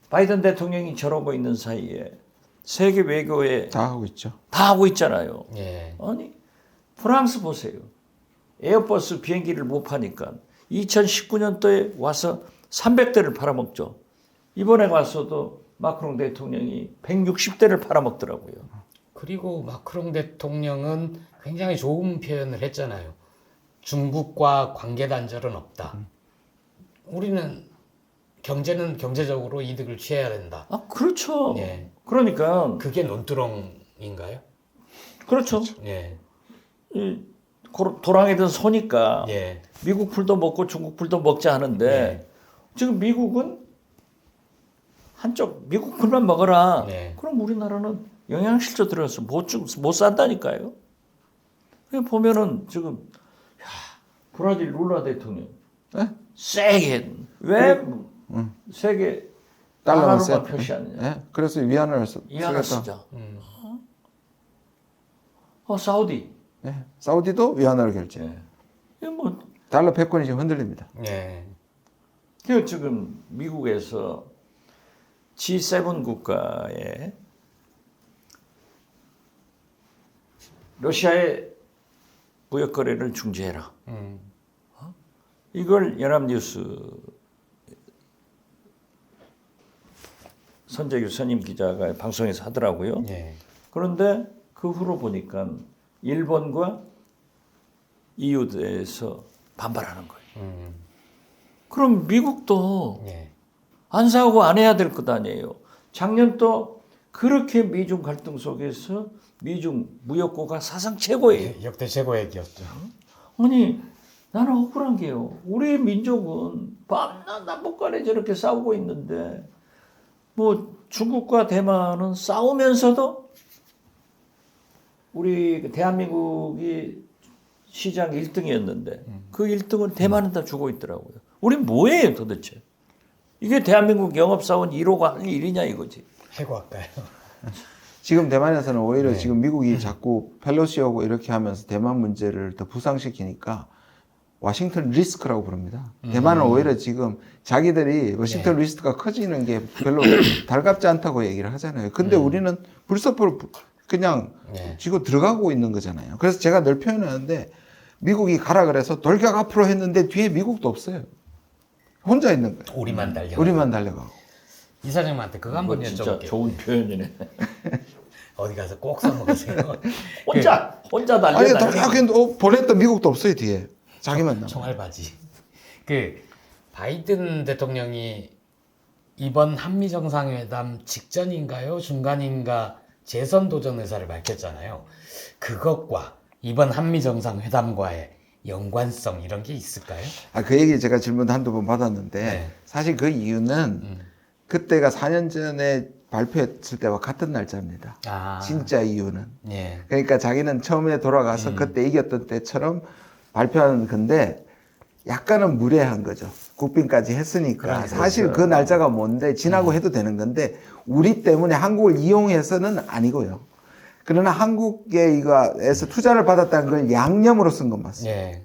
바이든 대통령이 저러고 있는 사이에 세계 외교에 다 하고 있죠. 다 하고 있잖아요. 예. 아니 프랑스 보세요. 에어버스 비행기를 못 파니까 2019년도에 와서 300대를 팔아먹죠. 이번에 와서도 마크롱 대통령이 160대를 팔아먹더라고요. 그리고 마크롱 대통령은 굉장히 좋은 표현을 했잖아요. 중국과 관계 단절은 없다. 우리는 경제는 경제적으로 이득을 취해야 된다. 아, 그렇죠. 예. 그러니까 그게 논두렁인가요? 그렇죠. 예. 이 도랑이든 소니까 예. 미국 풀도 먹고 중국 풀도 먹자 하는데 예. 지금 미국은 한쪽 미국 풀만 먹어라. 네. 그럼 우리나라는 영양실조 들어서 못 산다니까요. 그냥 보면은 지금 야, 브라질 룰라 대통령 네? 세게 왜 세계 달러만 달러로만 세- 표시하느냐. 예? 그래서 위안을 이하나 쓰겠다. 쓰자. 사우디. 예. 사우디도 위안을 결제. 예. 이거 뭐 달러 패권이 지금 흔들립니다. 예. 그 지금 미국에서 G7 국가에 러시아의 무역 거래를 중지해라. 이걸 연합뉴스 선재규 선임 기자가 방송에서 하더라고요. 예. 그런데 그 후로 보니까 일본과 EU에서 반발하는 거예요. 그럼 미국도 예. 안 싸우고 안 해야 될 것 아니에요. 작년 또 그렇게 미중 갈등 속에서 미중 무역고가 사상 최고예요. 역대 최고액이었죠. 아니 나는 억울한 게요. 우리 민족은 밤낮 남북 간에 저렇게 싸우고 있는데 뭐 중국과 대만은 싸우면서도 우리 대한민국이 시장 1등이었는데 그 1등을 대만은 다 주고 있더라고요. 우린 뭐예요 도대체? 이게 대한민국 영업사원 1호가 할 일이냐 이거지. 해고할까요? 지금 대만에서는 오히려 네. 지금 미국이 자꾸 펠로시 오고 이렇게 하면서 대만 문제를 더 부상시키니까 워싱턴 리스크라고 부릅니다. 대만은 오히려 지금 자기들이 워싱턴 리스크가 커지는 게 별로 달갑지 않다고 얘기를 하잖아요. 근데 우리는 불서포를 그냥 네. 쥐고 들어가고 있는 거잖아요. 그래서 제가 늘 표현하는데 미국이 가라 그래서 돌격 앞으로 했는데 뒤에 미국도 없어요. 혼자 있는 거예요. 우리만 달려. 우리만 달려가고. 이사장님한테 그거 한번 이거 진짜 여쭤볼게요. 좋은 표현이네. 어디 가서 꼭 써먹으세요. 혼자 달려. 아니 돌격 했는데 보냈던 미국도 없어요 뒤에. 자기만 남아. 총알바지. 그 바이든 대통령이 이번 한미 정상회담 직전인가요? 중간인가 재선 도전 의사를 밝혔잖아요. 그것과 이번 한미 정상회담과의 연관성 이런 게 있을까요? 그 얘기 제가 질문 한두 번 받았는데 네. 사실 그 이유는 그때가 4년 전에 발표했을 때와 같은 날짜입니다. 아, 진짜 이유는. 예. 그러니까 자기는 처음에 돌아가서 그때 이겼던 때처럼 발표하는 건데 약간은 무례한 거죠. 국빈까지 했으니까. 그러니까. 사실 그 날짜가 뭔데 지나고 해도 되는 건데 우리 때문에 한국을 이용해서는 아니고요. 그러나 한국에 이거에서 투자를 받았다는 걸 양념으로 쓴 건 맞습니다. 예.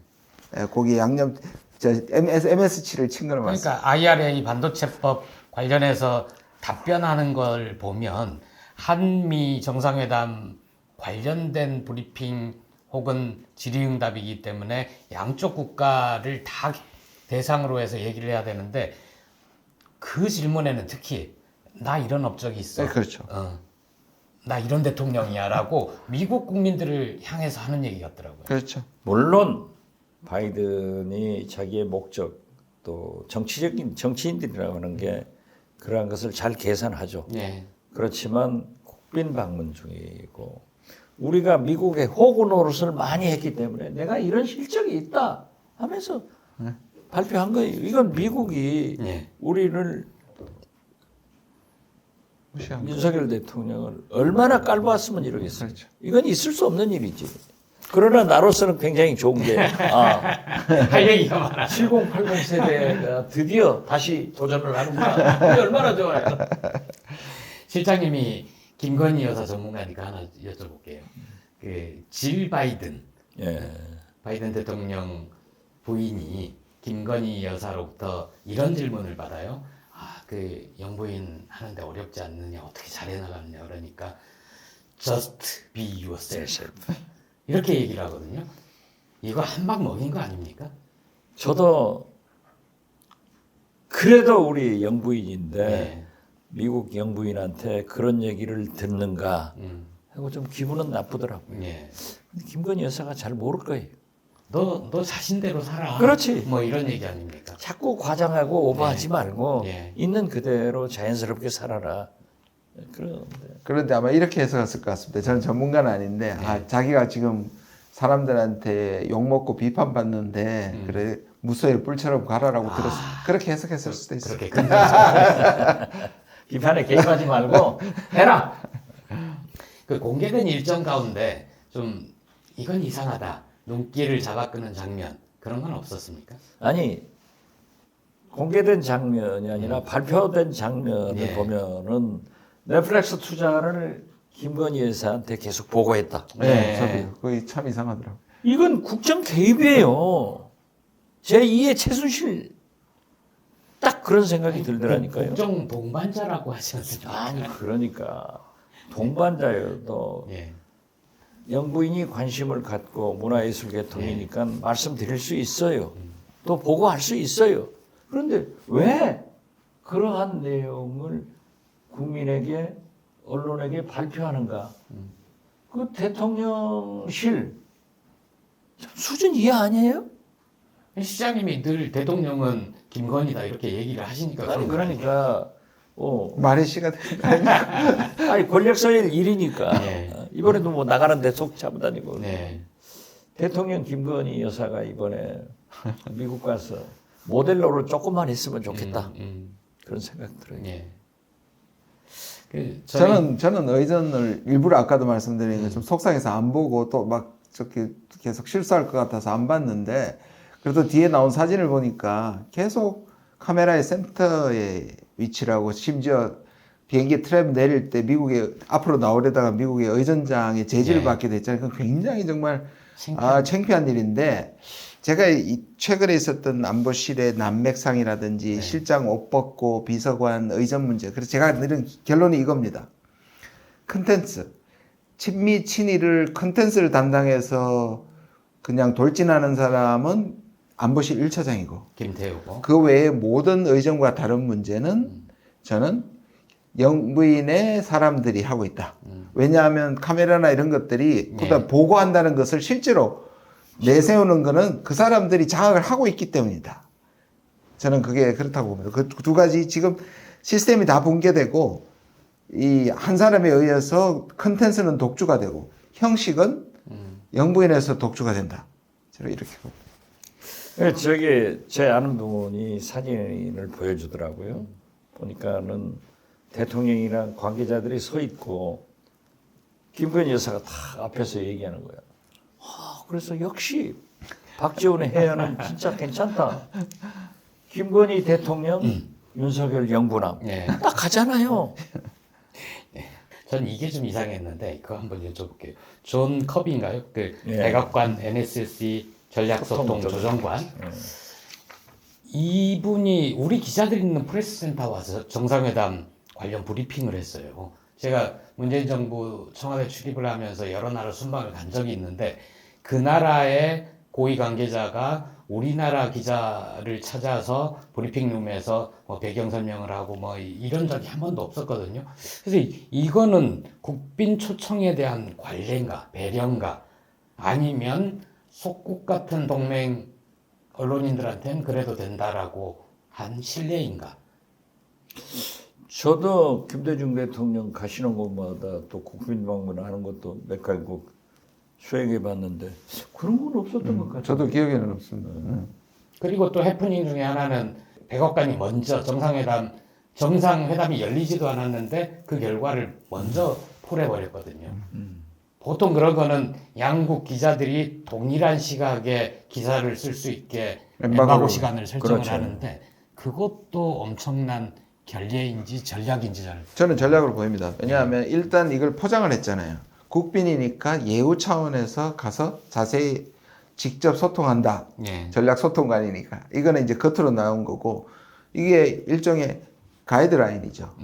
예, 거기 양념 MSC를 친 거는 맞습니다. 그러니까 IRA 반도체법 관련해서 답변하는 걸 보면 한미 정상회담 관련된 브리핑 혹은 질의응답이기 때문에 양쪽 국가를 다 대상으로 해서 얘기를 해야 되는데 그 질문에는 특히 나 이런 업적이 있어. 네, 그렇죠. 나 이런 대통령이야라고 미국 국민들을 향해서 하는 얘기였더라고요. 그렇죠. 물론 바이든이 자기의 목적 또 정치인들이라고 하는 게 그러한 것을 잘 계산하죠. 예. 그렇지만 국빈 방문 중이고 우리가 미국의 호구 노릇을 많이 했기 때문에 내가 이런 실적이 있다 하면서 발표한 거예요. 이건 미국이 예. 우리를 무시한 윤석열 대통령을 얼마나 깔보았으면 이러겠어요. 그렇죠. 이건 있을 수 없는 일이지. 그러나 나로서는 굉장히 좋은 게 할 얘기가 많아. 7080 세대가 드디어 다시 도전을 하는구나. 이게 얼마나 좋아요. 실장님이 김건희 여사 전문가니까 하나 여쭤볼게요. 질 바이든, 예. 바이든 대통령 부인이 김건희 여사로부터 이런 질문을 받아요. 그 영부인 하는데 어렵지 않느냐, 어떻게 잘해 나가느냐 그러니까 just be yourself 이렇게 얘기를 하거든요. 이거 한 방 먹인 거 아닙니까? 저도 그래도 우리 영부인인데 네. 미국 영부인한테 그런 얘기를 듣는가 하고 좀 기분은 나쁘더라고요. 예. 근데 김건희 여사가 잘 모를 거예요. 너 자신대로 살아. 그렇지. 뭐 이런 얘기 아닙니까? 자꾸 과장하고 오버하지 말고 예. 있는 그대로 자연스럽게 살아라. 그런데 아마 이렇게 해석했을 것 같습니다. 저는 전문가는 아닌데 자기가 지금 사람들한테 욕먹고 비판받는데 그래 무소의 뿔처럼 가라라고 들었을 그렇게 해석했을 수도 있어요. 그렇게 비판에 개입하지 말고 해라. 그 공개된 일정 가운데 좀 이건 이상하다. 눈길을 잡아끄는 장면 그런 건 없었습니까? 아니 공개된 장면이 아니라 발표된 장면을 예. 보면은 넷플릭스 투자를 김건희 여사한테 계속 보고했다. 네, 저도요. 그게 참 이상하더라고요. 이건 국정 개입이에요. 제2의 최순실 딱 그런 생각이 들더라니까요. 국정 동반자라고 하지 않습니까? 아니 그러니까 동반자여도 예. 영부인이 관심을 갖고 문화예술 계통이니까 말씀드릴 수 있어요. 또 보고할 수 있어요. 그런데 왜 그러한 내용을 국민에게 언론에게 발표하는가? 그 대통령실 수준 이하 아니에요? 시장님이 늘 대통령은 김건희다 이렇게 얘기를 하시니까 아니 그런 거 아니에요? 그러니까 말의 시가 되는 거 아니에요? 아니 권력서열 일이니까 네. 이번에도 뭐 나가는데 속 잡아다니고 네. 대통령 김건희 여사가 이번에 미국 가서 모델로를 조금만 했으면 좋겠다 그런 생각 들어요. 예. 그 저희- 저는 의전을 일부러 아까도 말씀드린 것처럼 속상해서 안 보고 또 막 저렇게 계속 실수할 것 같아서 안 봤는데 그래도 뒤에 나온 사진을 보니까 계속 카메라의 센터에 위치라고 심지어 비행기 트랩 내릴 때 미국에 앞으로 나오려다가 미국의 의전장에 제지를 네. 받게 됐잖아요. 그건 굉장히 정말 창피한 창피한 일인데 제가 최근에 있었던 안보실의 난맥상이라든지 실장 옷 벗고 비서관 의전 문제 그래서 제가 내린 결론이 이겁니다. 컨텐츠 친미 친일을 컨텐츠를 담당해서 그냥 돌진하는 사람은 안보실 1차장이고 김태우고 그 외에 모든 의전과 다른 문제는 저는 영부인의 사람들이 하고 있다. 왜냐하면 카메라나 이런 것들이 그다음 보고한다는 것을 실제로 내세우는 것은 그 사람들이 장악을 하고 있기 때문이다. 저는 그게 그렇다고 봅니다. 그 두 가지 지금 시스템이 다 붕괴되고 이 한 사람에 의해서 컨텐츠는 독주가 되고 형식은 영부인에서 독주가 된다. 저는 이렇게 봅니다. 저기 제 아는 분이 사진을 보여주더라고요. 보니까는 대통령이랑 관계자들이 서 있고 김건희 여사가 다 앞에서 얘기하는 거야. 그래서 역시 박지원의 해안은 진짜 괜찮다. 김건희 대통령, 윤석열 영부남 예. 딱 가잖아요. 전 이게 좀 이상했는데 그거 한번 여쭤볼게요. 존 컵인가요? 그 예. 백악관 NSC 전략소통 조정관. 예. 이분이 우리 기자들이 있는 프레스센터 와서 정상회담 관련 브리핑을 했어요. 제가 문재인 정부 청와대 출입을 하면서 여러 나라 순방을 간 적이 있는데 그 나라의 고위 관계자가 우리나라 기자를 찾아서 브리핑룸에서 뭐 배경 설명을 하고 뭐 이런 적이 한 번도 없었거든요. 그래서 이거는 국빈 초청에 대한 관례인가 배려인가 아니면 속국 같은 동맹 언론인들한테는 그래도 된다라고 한 신뢰인가? 저도 김대중 대통령 가시는 곳마다 또 국빈 방문하는 것도 몇 가국 수행해 봤는데 그런 건 없었던 것 같아요. 저도 기억에는 없습니다. 그리고 또 해프닝 중에 하나는 백악관이 먼저 정상회담이 열리지도 않았는데 그 결과를 먼저 폴해버렸거든요. 보통 그런 거는 양국 기자들이 동일한 시각에 기사를 쓸 수 있게 엠바고 시간을 설정을 그렇죠. 하는데 그것도 엄청난 결례인지 전략인지 잘 저는 전략으로 보입니다. 왜냐하면 일단 이걸 포장을 했잖아요. 국빈이니까 예우 차원에서 가서 자세히 직접 소통한다. 예. 전략 소통관이니까. 이거는 이제 겉으로 나온 거고 이게 일종의 가이드라인이죠.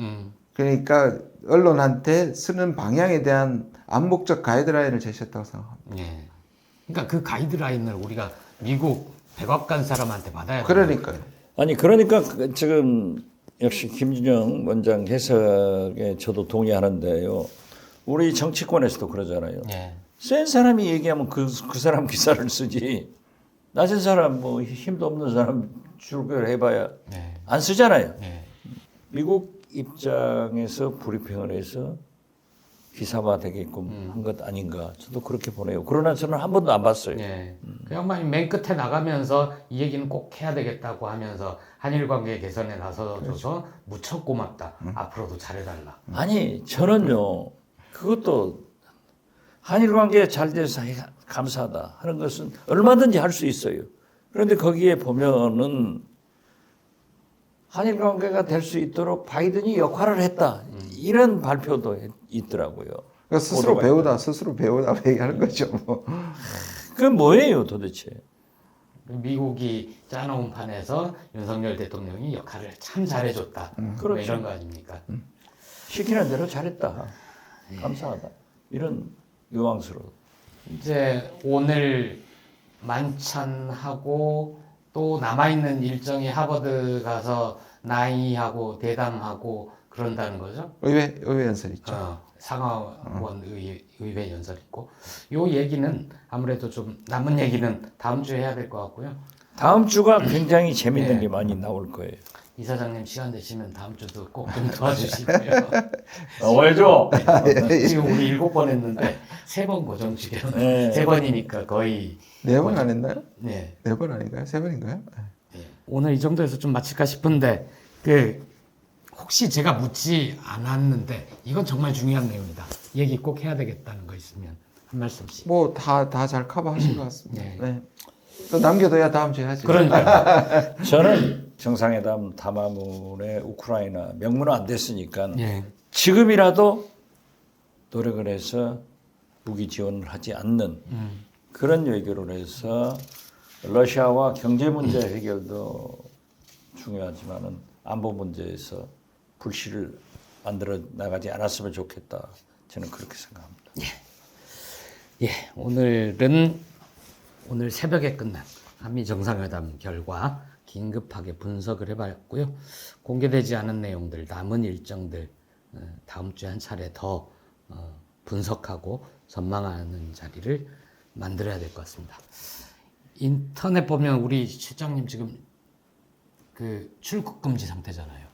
그러니까 언론한테 쓰는 방향에 대한 암묵적 가이드라인을 제시했다고 생각합니다. 예. 그러니까 그 가이드라인을 우리가 미국 백악관 사람한테 받아야 돼요. 그러니까요. 아니 그러니까 지금 역시 김준영 원장 해석에 저도 동의하는데요. 우리 정치권에서도 그러잖아요. 예. 센 사람이 얘기하면 그 사람 기사를 쓰지. 낮은 사람 뭐 힘도 없는 사람 출근을 해봐야 네. 안 쓰잖아요. 네. 미국 입장에서 브리핑을 해서 기사화 되게끔 한 것 아닌가 저도 그렇게 보네요. 그러나 저는 한 번도 안 봤어요. 네. 그 양반이 맨 끝에 나가면서 이 얘기는 꼭 해야 되겠다고 하면서 한일 관계 개선에 나서줘서 무척 고맙다. 앞으로도 잘해달라. 아니 저는요 그것도 한일 관계 잘 돼서 감사하다 하는 것은 얼마든지 할 수 있어요. 그런데 거기에 보면은 한일 관계가 될 수 있도록 바이든이 역할을 했다 이런 발표도 있더라고요. 그러니까 스스로 보도가 스스로 배우다 얘기하는 거죠. 뭐. 그건 뭐예요 도대체? 미국이 짜놓은 판에서 윤석열 대통령이 역할을 참 잘해줬다. 뭐 이런 거 아닙니까? 시키는 대로 잘했다. 감사하다. 이런 뉘앙스로. 이제 오늘 만찬하고 또 남아있는 일정이 하버드 가서 나이하고 대담하고 그런다는 거죠. 의회 연설 있죠. 상하원 의회 연설 있고 요 얘기는 아무래도 좀 남은 얘기는 다음 주에 해야 될 것 같고요. 다음 주가 굉장히 재밌는 네. 게 많이 나올 거예요. 이사장님 시간 되시면 다음 주도 꼭 좀 도와주시고요. 왜죠? 지금 우리 7번 했는데 3번 고정주기로 네. 3번이니까 거의 4번 안 했나요? 네. 4번 아닌가요? 3번인가요? 오늘 이 정도에서 좀 마칠까 싶은데 그 혹시 제가 묻지 않았는데 이건 정말 중요한 내용이다. 얘기 꼭 해야 되겠다는 거 있으면 한 말씀씩. 뭐 다 잘 커버하신 것 같습니다. 네. 네. 또 남겨둬야 다음 주에 하죠. 그러니까 저는 정상회담 담화문에 우크라이나 명문화 안 됐으니까 예. 지금이라도 노력을 해서 무기 지원을 하지 않는 그런 외교를 해서 러시아와 경제 문제 해결도 중요하지만은 안보 문제에서 불씨를 만들어 나가지 않았으면 좋겠다. 저는 그렇게 생각합니다. 예, 오늘 새벽에 끝난 한미 정상회담 결과 긴급하게 분석을 해봤고요. 공개되지 않은 내용들, 남은 일정들 다음 주에 한 차례 더 분석하고 전망하는 자리를 만들어야 될 것 같습니다. 인터넷 보면 우리 실장님 지금 그 출국 금지 상태잖아요.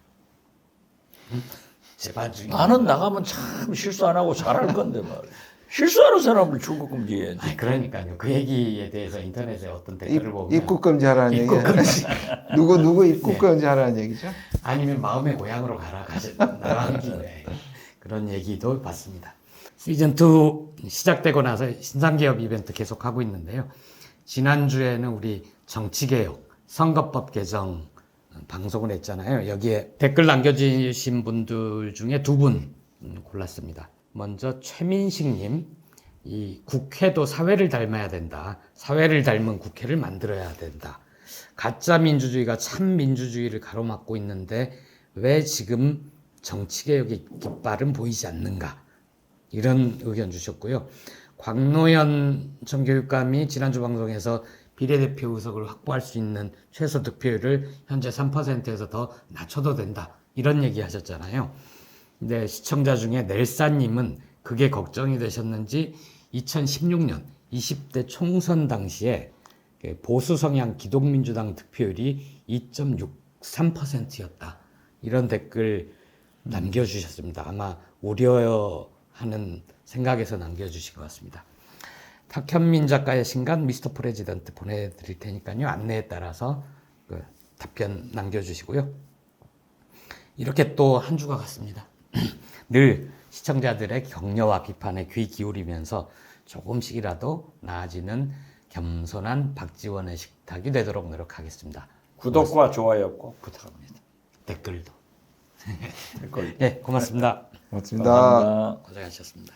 제발 중에. 나는 나가면 참 실수 안 하고 잘할 건데 말이야. 실수하는 사람을 출국 금지해야지. 아니, 그러니까요. 그 얘기에 대해서 인터넷에 어떤 댓글을 보면 입국 금지하라는 얘기. 입국 금지. 누구 입국 금지하라는 얘기죠? 아니면 마음의 고향으로 나가는 김에 그런 얘기도 봤습니다. 시즌2 시작되고 나서 신상개업 이벤트 계속하고 있는데요. 지난주에는 우리 정치개혁, 선거법 개정 방송을 했잖아요. 여기에 댓글 남겨주신 분들 중에 2분 골랐습니다. 먼저 최민식님, 이 국회도 사회를 닮아야 된다. 사회를 닮은 국회를 만들어야 된다. 가짜 민주주의가 참 민주주의를 가로막고 있는데 왜 지금 정치개혁의 깃발은 보이지 않는가? 이런 의견 주셨고요. 광노현 전 교육감이 지난주 방송에서 비례대표 의석을 확보할 수 있는 최소 득표율을 현재 3%에서 더 낮춰도 된다. 이런 얘기 하셨잖아요. 근데 시청자 중에 넬사님은 그게 걱정이 되셨는지 2016년 20대 총선 당시에 보수 성향 기독민주당 득표율이 2.63%였다. 이런 댓글 남겨주셨습니다. 아마 우려하는 생각에서 남겨주신 것 같습니다. 탁현민 작가의 신간 미스터 프레지던트 보내드릴 테니까요. 안내에 따라서 그 답변 남겨주시고요. 이렇게 또 한 주가 갔습니다. 늘 시청자들의 격려와 비판에 귀 기울이면서 조금씩이라도 나아지는 겸손한 박지원의 식탁이 되도록 노력하겠습니다. 구독과 좋아요 꼭 부탁합니다. 댓글도. 댓글. 네, 고맙습니다. 고맙습니다. 감사합니다. 고생하셨습니다.